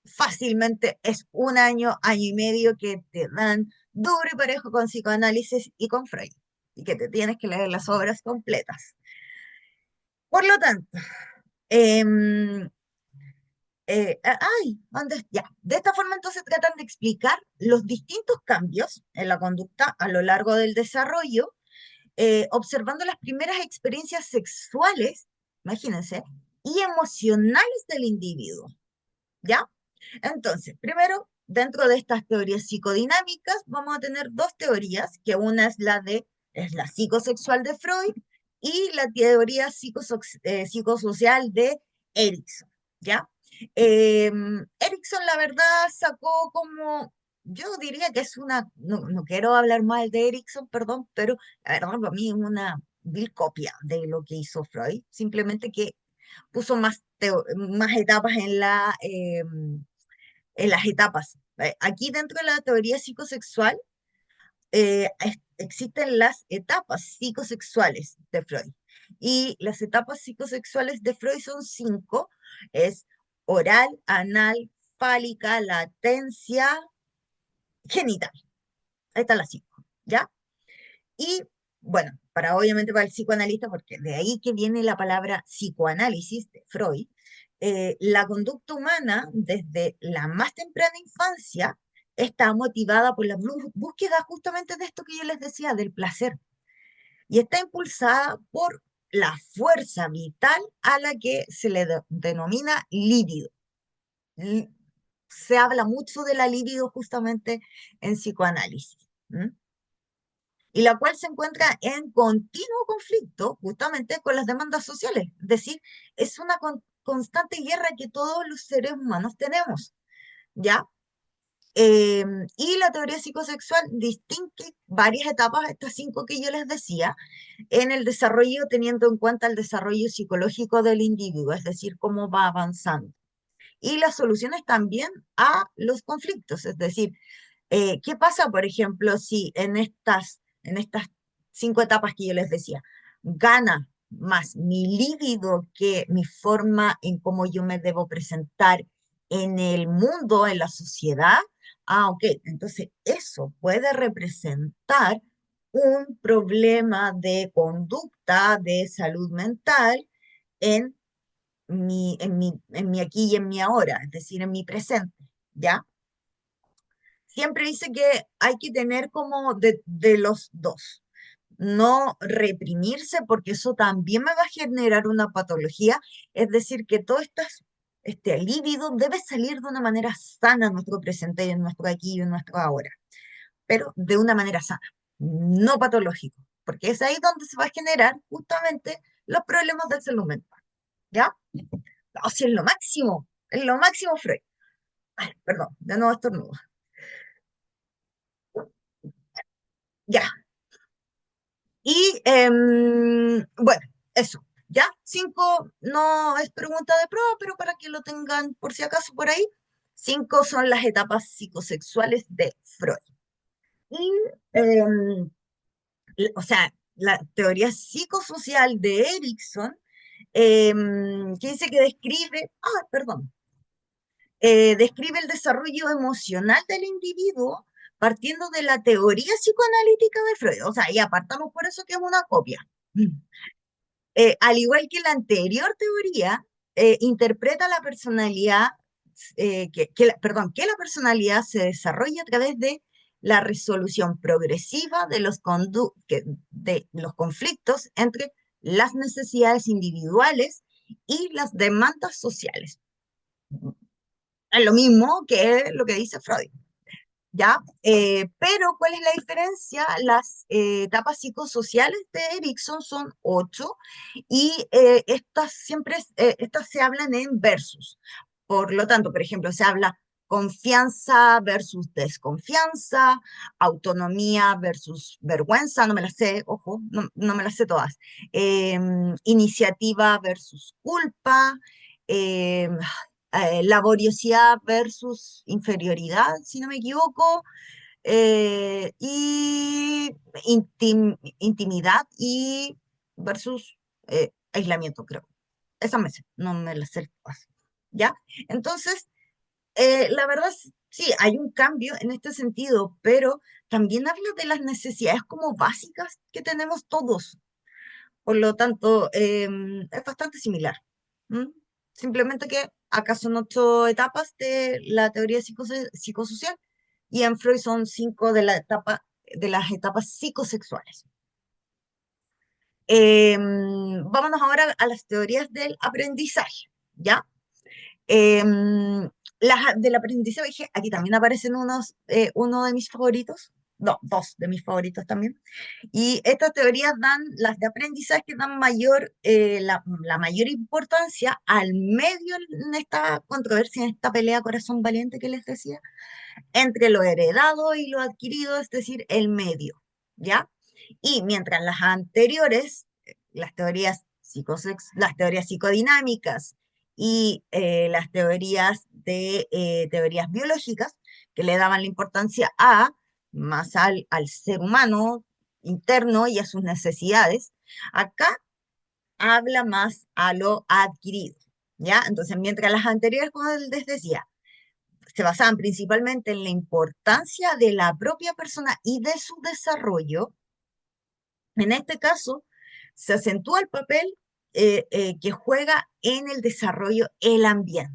Speaker 1: fácilmente es un año, año y medio que te dan duro y parejo con psicoanálisis y con Freud, y que te tienes que leer las obras completas. Por lo tanto, em, ya. De esta forma entonces tratan de explicar los distintos cambios en la conducta a lo largo del desarrollo, observando las primeras experiencias sexuales, imagínense, y emocionales del individuo, ¿ya? Entonces, primero, dentro de estas teorías psicodinámicas, vamos a tener dos teorías, que una es la psicosexual de Freud y la teoría psicosocial de Erickson, ¿ya? Erickson, la verdad, sacó como, yo diría que es no quiero hablar mal de Erickson, perdón, pero la verdad para mí es una vil copia de lo que hizo Freud, simplemente que puso más etapas en las etapas. Aquí dentro de la teoría psicosexual existen las etapas psicosexuales de Freud. Y las etapas psicosexuales de Freud son 5, es oral, anal, fálica, latencia, genital. Ahí están las 5, ¿ya? Y bueno, obviamente para el psicoanalista, porque de ahí que viene la palabra psicoanálisis de Freud, la conducta humana desde la más temprana infancia está motivada por la búsqueda justamente de esto que yo les decía, del placer, y está impulsada por la fuerza vital a la que se le denomina líbido. L- Se habla mucho de la libido justamente en psicoanálisis. ¿M? Y la cual se encuentra en continuo conflicto justamente con las demandas sociales. Es decir, es una constante guerra que todos los seres humanos tenemos, ¿ya? Y la teoría psicosexual distingue varias etapas, estas 5 que yo les decía, en el desarrollo, teniendo en cuenta el desarrollo psicológico del individuo, es decir, cómo va avanzando. Y las soluciones también a los conflictos, es decir, ¿qué pasa, por ejemplo, si en estas 5 etapas que yo les decía, gana más mi líbido que mi forma en cómo yo me debo presentar en el mundo, en la sociedad? Ah, ok, entonces eso puede representar un problema de conducta, de salud mental en mi aquí y en mi ahora, es decir, en mi presente, ¿ya? Siempre dice que hay que tener como de los dos, no reprimirse porque eso también me va a generar una patología, es decir, que todo este líbido debe salir de una manera sana en nuestro presente y en nuestro aquí y en nuestro ahora, pero de una manera sana, no patológico, porque es ahí donde se va a generar justamente los problemas del salud mental, ¿ya? No, si es lo máximo, Freud. Ay, perdón, de nuevo estornudo. Ya, y bueno, eso. Ya, 5 no es pregunta de prueba, pero para que lo tengan por si acaso por ahí, 5 son las etapas psicosexuales de Freud. Y, em, o sea, la teoría psicosocial de Erickson, que dice que perdón, describe el desarrollo emocional del individuo partiendo de la teoría psicoanalítica de Freud. O sea, y apartamos por eso que es una copia. Al igual que la anterior teoría, interpreta la personalidad, que la personalidad se desarrolla a través de la resolución progresiva de los conflictos entre las necesidades individuales y las demandas sociales. Es lo mismo que lo que dice Freud. ¿Ya? Pero, ¿cuál es la diferencia? Las etapas psicosociales de Erickson son 8 y estas se hablan en versus. Por lo tanto, por ejemplo, se habla confianza versus desconfianza, autonomía versus vergüenza, no me las sé, ojo, no me las sé todas. Iniciativa versus culpa, em, laboriosidad versus inferioridad, si no me equivoco, y intimidad y versus aislamiento, creo. Esa no me la sé todas, ¿ya? Entonces, la verdad, sí, hay un cambio en este sentido, pero también habla de las necesidades como básicas que tenemos todos. Por lo tanto, es bastante similar. ¿M? Simplemente que acá son 8 etapas de la teoría psicosocial y en Freud son 5 de las etapas psicosexuales. Vámonos ahora a las teorías del aprendizaje, ¿ya? Del aprendizaje, aquí también aparecen uno de mis favoritos, no, 2 de mis favoritos también. Y estas teorías las de aprendizaje dan la mayor importancia al medio en esta controversia, en esta pelea corazón valiente que les decía, entre lo heredado y lo adquirido, es decir, el medio, ¿ya? Y mientras las anteriores, las teorías psicodinámicas y las teorías biológicas, que le daban la importancia más al ser humano, interno y a sus necesidades. Acá habla más a lo adquirido, ¿ya? Entonces, mientras las anteriores, como les decía, se basaban principalmente en la importancia de la propia persona y de su desarrollo, en este caso se acentúa el papel que juega en el desarrollo el ambiente.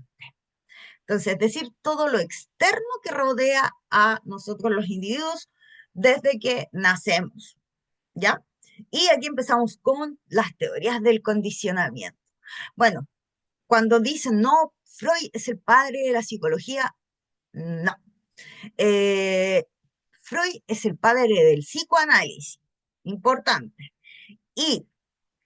Speaker 1: Entonces, es decir, todo lo externo que rodea a nosotros los individuos desde que nacemos, ¿ya? Y aquí empezamos con las teorías del condicionamiento. Bueno, cuando dicen, no, Freud es el padre de la psicología, no. Freud es el padre del psicoanálisis, importante. Y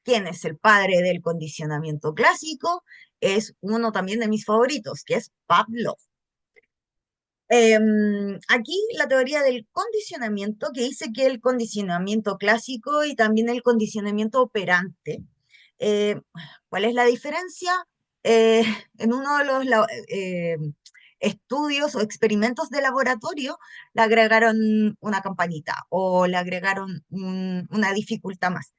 Speaker 1: quién es el padre del condicionamiento clásico es uno también de mis favoritos, que es Pavlov. Aquí la teoría del condicionamiento, que dice que el condicionamiento clásico y también el condicionamiento operante. Eh, ¿Cuál es la diferencia? Eh, en uno de los estudios o experimentos de laboratorio le agregaron una campanita o le agregaron una dificultad más.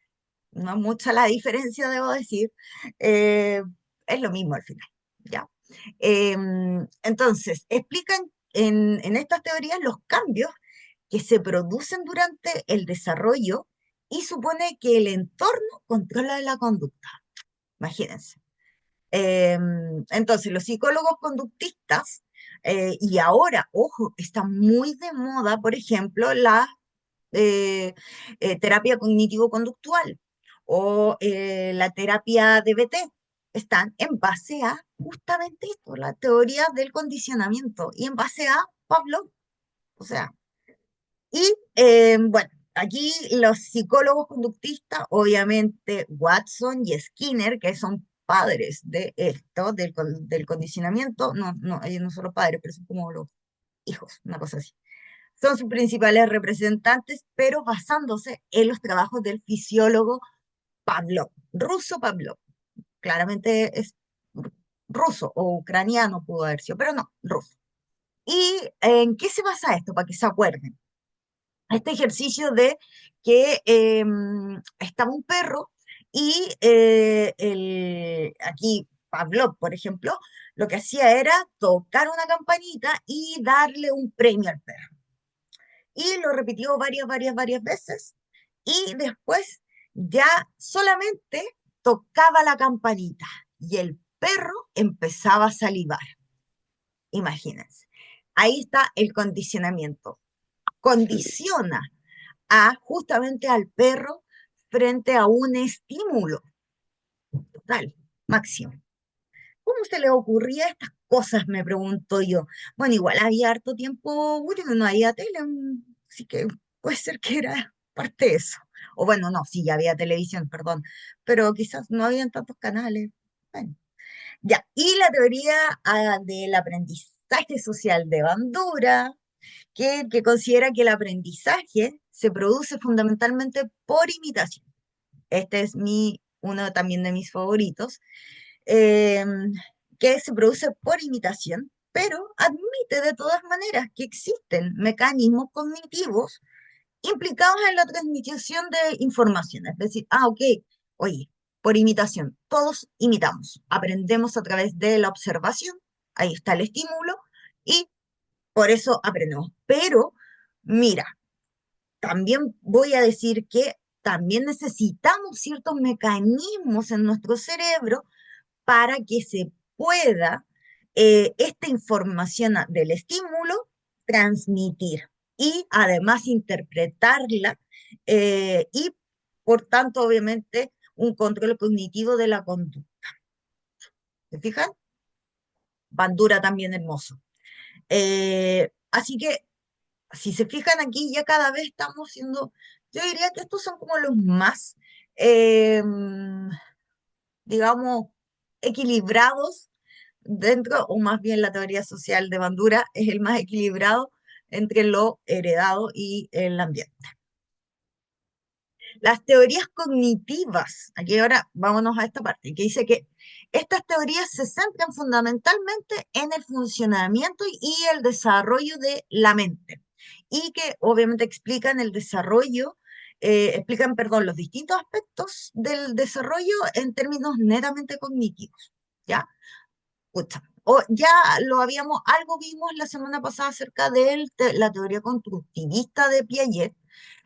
Speaker 1: No es mucha la diferencia, debo decir. Eh, es lo mismo al final, ¿ya? Entonces, explican en estas teorías los cambios que se producen durante el desarrollo y supone que el entorno controla la conducta. Imagínense. Entonces, los psicólogos conductistas, y ahora, ojo, está muy de moda, por ejemplo, la terapia cognitivo-conductual o la terapia DBT, están en base a justamente esto, la teoría del condicionamiento, y en base a Pablo, o sea, y bueno, aquí los psicólogos conductistas, obviamente Watson y Skinner, que son padres de esto, del condicionamiento, no, ellos no son los padres, pero son como los hijos, una cosa así. Son sus principales representantes, pero basándose en los trabajos del fisiólogo Pavlov, ruso Pavlov. Claramente es ruso o ucraniano pudo haber sido, pero no, ruso. ¿Y en qué se basa esto? Para que se acuerden. Este ejercicio de que estaba un perro y aquí Pavlov, por ejemplo, lo que hacía era tocar una campanita y darle un premio al perro. Y lo repitió varias veces y después ya solamente tocaba la campanita y el perro empezaba a salivar. Imagínense. Ahí está el condicionamiento. Condiciona justamente al perro frente a un estímulo total, máximo. ¿Cómo se le ocurría estas cosas? Me pregunto yo. Bueno, igual había harto tiempo, bueno, no había tele, así que puede ser que era parte de eso. O bueno, no, sí, ya había televisión, perdón, pero quizás no habían tantos canales. Bueno, ya. Y la teoría del aprendizaje social de Bandura, que considera que el aprendizaje se produce fundamentalmente por imitación. Este es uno también de mis favoritos, eh, que se produce por imitación, pero admite de todas maneras que existen mecanismos cognitivos implicados en la transmisión de información. Es decir, ok, oye, por imitación, todos imitamos, aprendemos a través de la observación, ahí está el estímulo, y por eso aprendemos. Pero, mira, también voy a decir que también necesitamos ciertos mecanismos en nuestro cerebro para que se pueda esta información del estímulo transmitir y además interpretarla y por tanto obviamente un control cognitivo de la conducta. ¿Se fijan? Bandura también hermoso. Así que si se fijan aquí ya cada vez estamos siendo, yo diría que estos son como los más, digamos, equilibrados dentro, o más bien la teoría social de Bandura es el más equilibrado entre lo heredado y el ambiente. Las teorías cognitivas, aquí ahora vámonos a esta parte, que dice que estas teorías se centran fundamentalmente en el funcionamiento y el desarrollo de la mente, y que obviamente explican el desarrollo explican, perdón, los distintos aspectos del desarrollo en términos netamente cognitivos, ¿ya? Pucha, ya algo vimos la semana pasada acerca de la teoría constructivista de Piaget,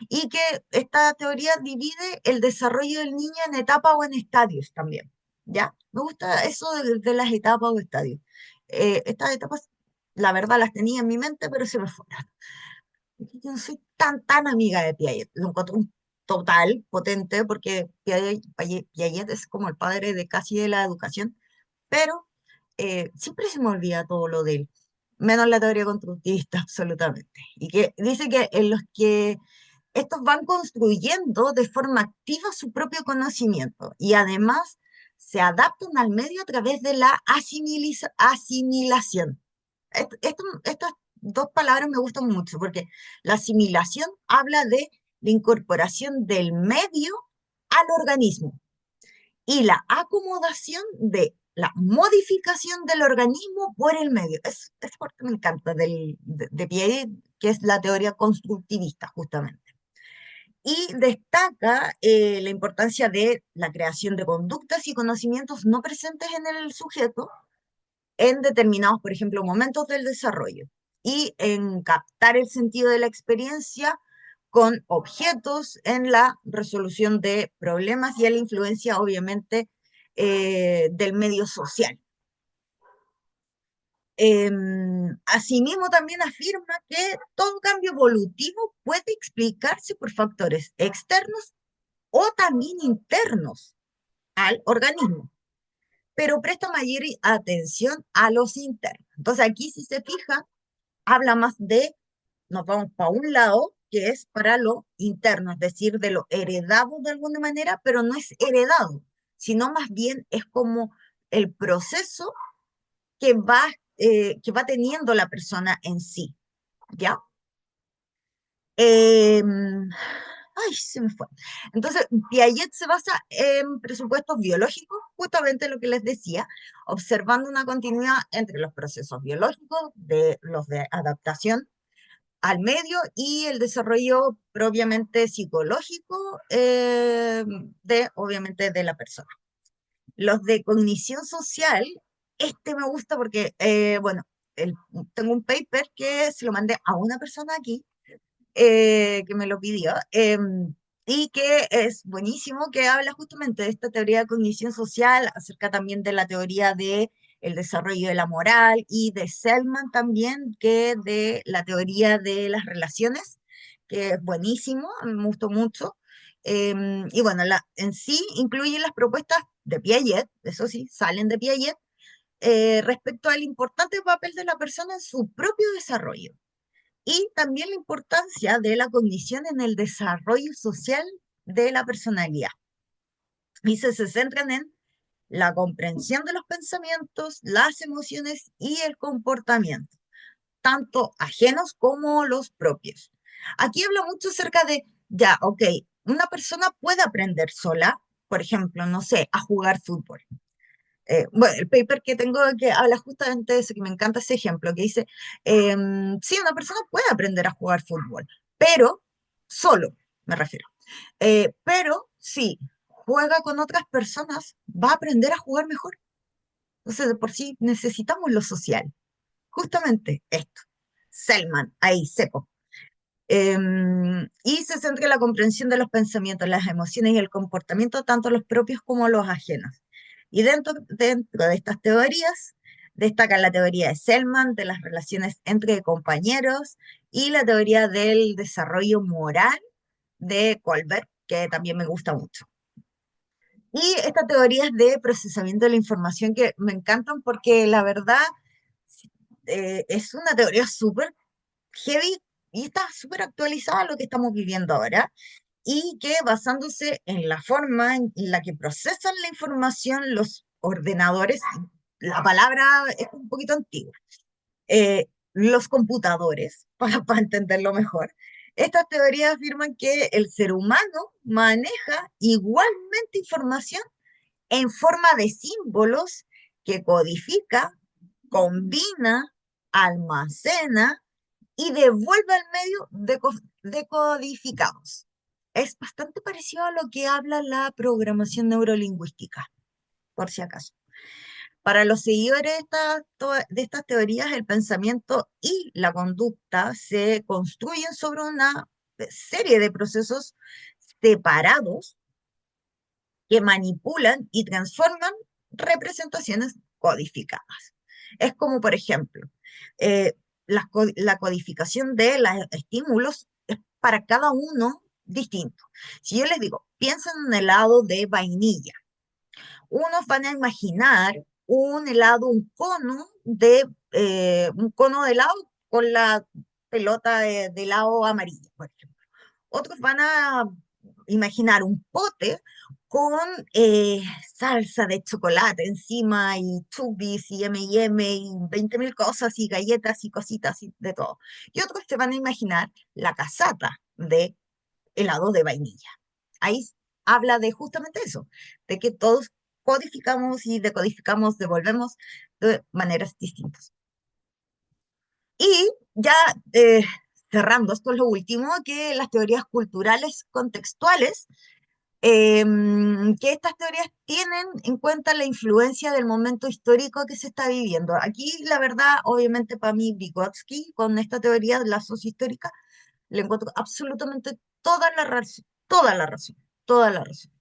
Speaker 1: y que esta teoría divide el desarrollo del niño en etapas o en estadios también, ¿ya? Me gusta eso de las etapas o estadios. Estas etapas, la verdad, las tenía en mi mente, pero se me fueron. Yo no soy tan amiga de Piaget, lo encuentro un total potente, porque Piaget es como el padre de casi de la educación, pero siempre se me olvida todo lo de él, menos la teoría constructivista, absolutamente. Y que dice que en los que estos van construyendo de forma activa su propio conocimiento y además se adaptan al medio a través de la asimilación. Estas dos palabras me gustan mucho porque la asimilación habla de la incorporación del medio al organismo y la acomodación de la modificación del organismo por el medio. Es porque me encanta de Piaget, que es la teoría constructivista, justamente. Y destaca la importancia de la creación de conductas y conocimientos no presentes en el sujeto en determinados, por ejemplo, momentos del desarrollo, y en captar el sentido de la experiencia con objetos en la resolución de problemas y en la influencia, obviamente, del medio social. Asimismo, también afirma que todo cambio evolutivo puede explicarse por factores externos o también internos al organismo, pero presta mayor atención a los internos. Entonces aquí, si se fija, habla más nos vamos para un lado, que es para lo interno, es decir, de lo heredado de alguna manera, pero no es heredado, sino más bien es como el proceso que va teniendo la persona en sí, ¿ya? Ay, se me fue. Entonces, Piaget se basa en presupuestos biológicos, justamente lo que les decía, observando una continuidad entre los procesos biológicos, los de adaptación al medio y el desarrollo propiamente psicológico obviamente, de la persona. Los de cognición social, me gusta porque, bueno, tengo un paper que se lo mandé a una persona aquí, que me lo pidió, y que es buenísimo, que habla justamente de esta teoría de cognición social, acerca también de la teoría de el desarrollo de la moral, y de Selman también, que de la teoría de las relaciones, que es buenísimo, me gustó mucho. Y bueno, en sí incluye las propuestas de Piaget, eso sí, salen de Piaget, respecto al importante papel de la persona en su propio desarrollo y también la importancia de la cognición en el desarrollo social de la personalidad. Y se centran en la comprensión de los pensamientos, las emociones y el comportamiento, tanto ajenos como los propios. Aquí habla mucho acerca de, ya, ok, una persona puede aprender sola, por ejemplo, no sé, a jugar fútbol. Bueno, el paper que tengo que habla justamente de eso, que me encanta ese ejemplo, que dice, sí, una persona puede aprender a jugar fútbol, pero solo, me refiero. Pero si juega con otras personas, va a aprender a jugar mejor. Entonces, de por sí necesitamos lo social. Justamente esto. Selman, ahí, seco. Y se centra en la comprensión de los pensamientos, las emociones y el comportamiento, tanto los propios como los ajenos. Y dentro de estas teorías, destacan la teoría de Selman, de las relaciones entre compañeros, y la teoría del desarrollo moral de Colbert, que también me gusta mucho. Y estas teorías de procesamiento de la información que me encantan porque la verdad es una teoría súper heavy y está súper actualizada a lo que estamos viviendo ahora, y que basándose en la forma en la que procesan la información los ordenadores, la palabra es un poquito antigua, los computadores, para entenderlo mejor. Estas teorías afirman que el ser humano maneja igualmente información en forma de símbolos que codifica, combina, almacena y devuelve al medio decodificados. Es bastante parecido a lo que habla la programación neurolingüística, por si acaso. Para los seguidores de estas teorías, el pensamiento y la conducta se construyen sobre una serie de procesos separados que manipulan y transforman representaciones codificadas. Es como, por ejemplo, la codificación de los estímulos es para cada uno distinto. Si yo les digo, piensen en un helado de vainilla, unos van a imaginar un helado, un cono de helado con la pelota de helado amarilla, por ejemplo. Otros van a imaginar un pote con salsa de chocolate encima y chubis y M&M y 20.000 cosas y galletas y cositas y de todo. Y otros se van a imaginar la casata de helado de vainilla. Ahí habla de justamente eso, de que todos codificamos y decodificamos, devolvemos de maneras distintas. Y ya cerrando, esto es lo último, que las teorías culturales contextuales, que estas teorías tienen en cuenta la influencia del momento histórico que se está viviendo. Aquí, la verdad, obviamente para mí, Vygotsky, con esta teoría de la sociohistórica, le encuentro absolutamente toda la razón, toda la razón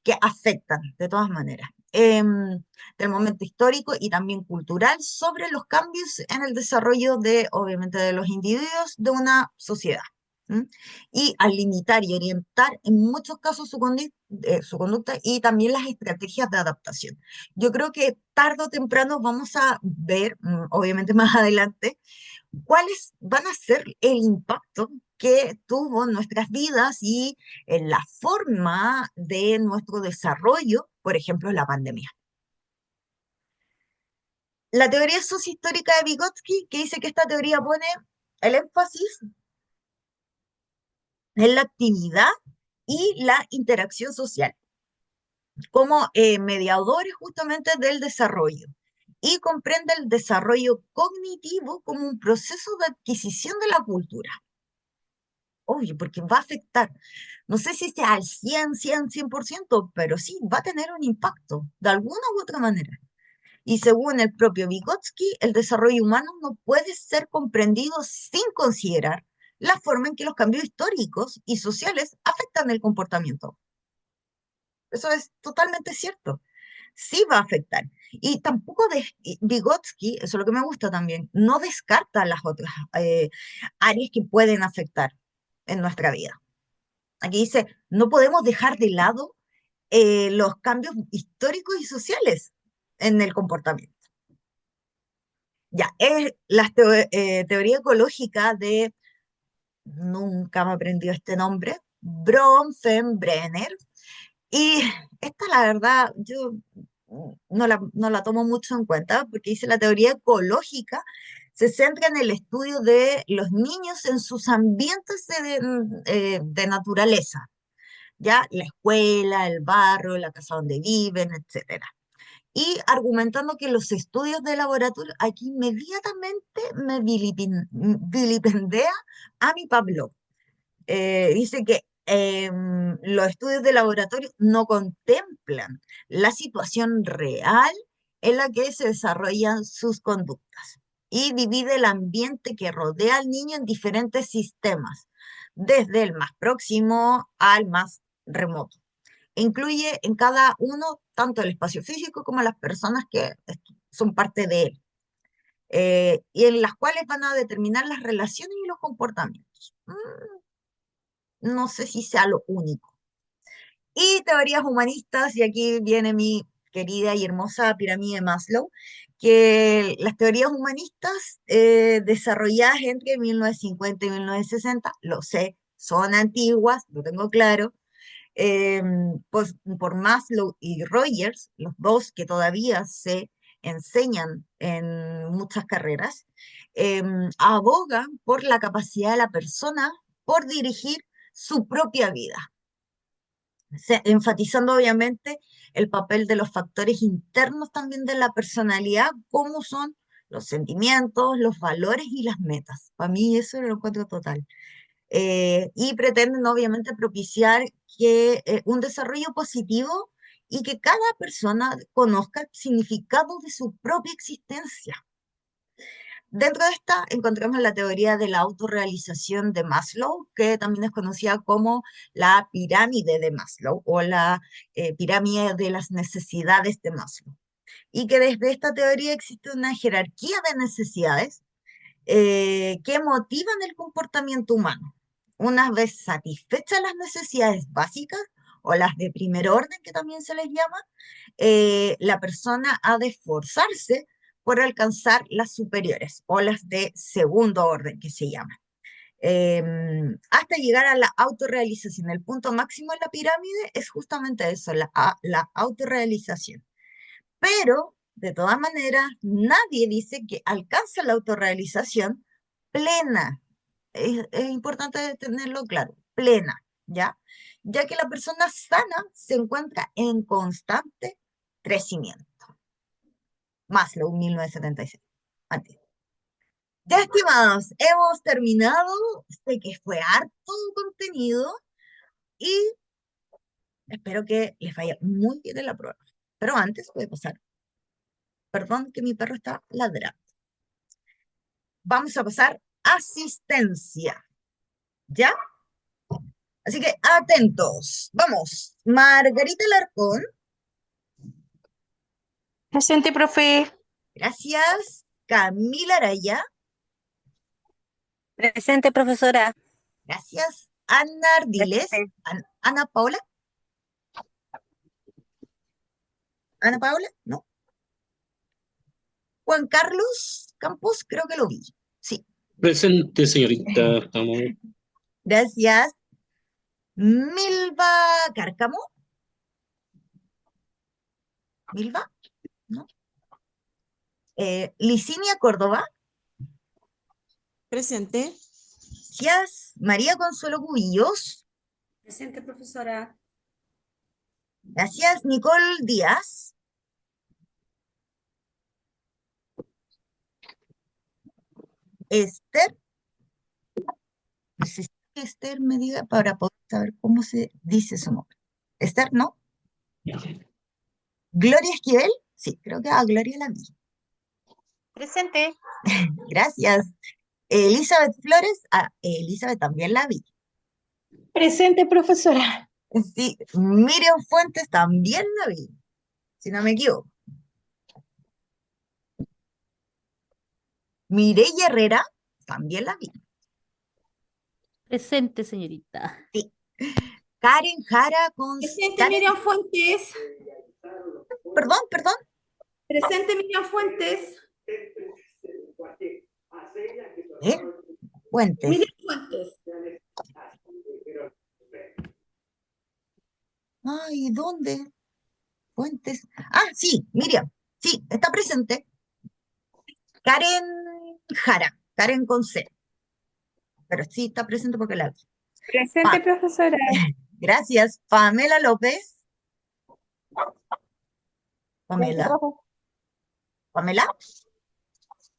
Speaker 1: que afectan de todas maneras del momento histórico y también cultural sobre los cambios en el desarrollo de, obviamente, de los individuos de una sociedad. ¿M? Y al limitar y orientar en muchos casos su conducta y también las estrategias de adaptación. Yo creo que tarde o temprano vamos a ver, obviamente más adelante, cuáles van a ser el impacto que tuvo en nuestras vidas y en la forma de nuestro desarrollo, por ejemplo, la pandemia. La teoría sociohistórica de Vygotsky, que dice que esta teoría pone el énfasis en la actividad y la interacción social como mediadores justamente del desarrollo y comprende el desarrollo cognitivo como un proceso de adquisición de la cultura. Obvio, porque va a afectar, no sé si sea al 100%, pero sí va a tener un impacto de alguna u otra manera. Y según el propio Vygotsky, el desarrollo humano no puede ser comprendido sin considerar la forma en que los cambios históricos y sociales afectan el comportamiento. Eso es totalmente cierto. Sí va a afectar. Y tampoco Vygotsky, eso es lo que me gusta también, no descarta las otras áreas que pueden afectar en nuestra vida. Aquí dice, no podemos dejar de lado los cambios históricos y sociales en el comportamiento. Ya, es la teoría ecológica de, nunca me aprendió este nombre, Bronfenbrenner. Y esta, la verdad, yo no la tomo mucho en cuenta porque dice la teoría ecológica se centra en el estudio de los niños en sus ambientes de naturaleza, ya la escuela, el barrio, la casa donde viven, etcétera. Y argumentando que los estudios de laboratorio, aquí inmediatamente me vilipendea a mi Pablo. Dice que los estudios de laboratorio no contemplan la situación real en la que se desarrollan sus conductas y divide el ambiente que rodea al niño en diferentes sistemas, desde el más próximo al más remoto. Incluye en cada uno tanto el espacio físico como las personas que son parte de él, y en las cuales van a determinar las relaciones y los comportamientos. No sé si sea lo único. Y teorías humanistas, y aquí viene mi querida y hermosa pirámide de Maslow, que las teorías humanistas desarrolladas entre 1950 y 1960, lo sé, son antiguas, lo tengo claro, pues, por Maslow y Rogers, los dos que todavía se enseñan en muchas carreras, abogan por la capacidad de la persona por dirigir su propia vida, enfatizando obviamente el papel de los factores internos también de la personalidad, como son los sentimientos, los valores y las metas. Para mí eso lo encuentro total. y pretenden obviamente propiciar un desarrollo positivo y que cada persona conozca el significado de su propia existencia. Dentro de esta encontramos la teoría de la autorrealización de Maslow, que también es conocida como la pirámide de Maslow o la pirámide de las necesidades de Maslow. Y que desde esta teoría existe una jerarquía de necesidades que motivan el comportamiento humano. Una vez satisfechas las necesidades básicas o las de primer orden, que también se les llama, la persona ha de esforzarse por alcanzar las superiores o las de segundo orden, que se llaman. Hasta llegar a la autorrealización. El punto máximo de la pirámide es justamente eso, la autorrealización. Pero, de todas maneras, nadie dice que alcanza la autorrealización plena. Es importante tenerlo claro, plena, ¿ya? Ya que la persona sana se encuentra en constante crecimiento. Maslow, 1976. Antes. Ya, estimados, hemos terminado. Sé que fue harto contenido y espero que les vaya muy bien en la prueba. Pero antes voy a pasar. Perdón que mi perro está ladrando. Vamos a pasar asistencia. ¿Ya? Así que atentos. Vamos. Margarita Larcón.
Speaker 6: Presente, profe.
Speaker 1: Gracias. Camila Araya.
Speaker 8: Presente, profesora.
Speaker 1: Gracias. Ana Ardiles.
Speaker 8: Presente.
Speaker 1: Ana Paula. Ana Paula, no. Juan Carlos Campos, creo que lo vi. Sí.
Speaker 9: Presente, señorita. Estamos.
Speaker 1: Gracias. Milva Cárcamo. Milva, ¿no? Licinia Córdoba.
Speaker 3: Presente.
Speaker 1: Gracias. María Consuelo Cubillos.
Speaker 3: Presente, profesora.
Speaker 1: Gracias. Nicole Díaz. Esther. Necesito que Esther me diga para poder saber cómo se dice su nombre. Esther, ¿no? Gloria Esquivel. Sí, creo que a Gloria la vi.
Speaker 8: Presente.
Speaker 1: Gracias. Elizabeth Flores. Elizabeth también la vi.
Speaker 6: Presente, profesora.
Speaker 1: Sí, Miriam Fuentes también la vi, si no me equivoco. Mireya Herrera también la vi.
Speaker 5: Presente, señorita.
Speaker 1: Sí. Karen Jara con...
Speaker 3: Presente, Miriam Fuentes.
Speaker 1: Perdón.
Speaker 3: Presente, Miriam Fuentes.
Speaker 1: Fuentes.
Speaker 3: Miriam Fuentes.
Speaker 1: Ay, ¿dónde? Fuentes. Sí, Miriam. Sí, está presente. Karen Jara. Karen con C. Pero sí está presente porque la vi.
Speaker 8: Presente, profesora.
Speaker 1: Gracias. Pamela López. Pamela. Pamela.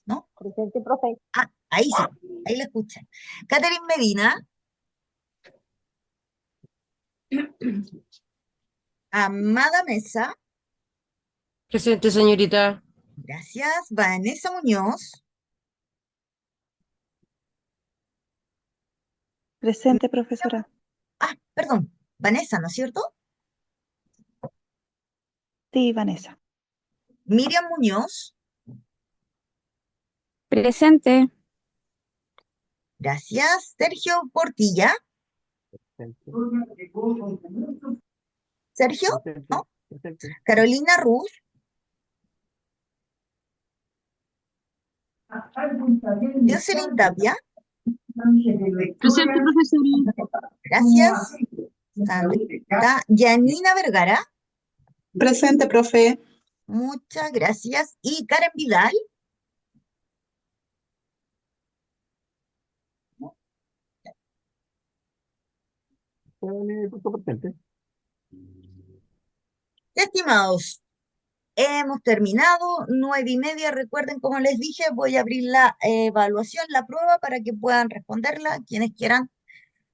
Speaker 1: ¿No?
Speaker 8: Presente, profe.
Speaker 1: Ahí sí, ahí la escuchan. Catherine Medina. Amada Mesa.
Speaker 8: Presente, señorita.
Speaker 1: Gracias. Vanessa Muñoz.
Speaker 6: Presente, profesora.
Speaker 1: Perdón. Vanessa, ¿no es cierto?
Speaker 6: Sí, Vanessa.
Speaker 1: Miriam Muñoz.
Speaker 7: Presente.
Speaker 1: Gracias. Sergio Portilla. Sergio, ¿no? Carolina Ruz. Jocelyn Tapia.
Speaker 7: Presente, profesora.
Speaker 1: Gracias. Yanina Vergara.
Speaker 6: Presente, profe.
Speaker 1: Muchas gracias. Y Karen Vidal. Estimados, hemos terminado, 9:30. Recuerden, como les dije, voy a abrir la evaluación, la prueba, para que puedan responderla quienes quieran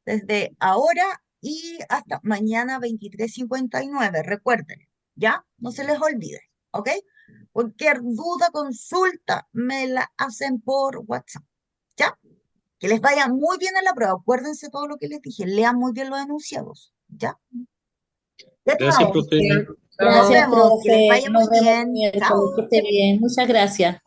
Speaker 1: desde ahora y hasta mañana 23:59. Recuerden, ¿ya? No se les olvide, ¿ok? Cualquier duda, consulta, me la hacen por WhatsApp, ¿ya? Que les vaya muy bien en la prueba. Acuérdense todo lo que les dije. Lean muy bien los enunciados, ¿ya? Ya,
Speaker 9: Gracias,
Speaker 1: chao.
Speaker 9: profe.
Speaker 1: Nos
Speaker 5: Gracias,
Speaker 1: vemos. Que les
Speaker 5: profe.
Speaker 1: vaya muy
Speaker 5: Nos vemos el
Speaker 1: bien.
Speaker 5: miércoles. Que
Speaker 1: Chao.
Speaker 5: esté bien. Muchas gracias.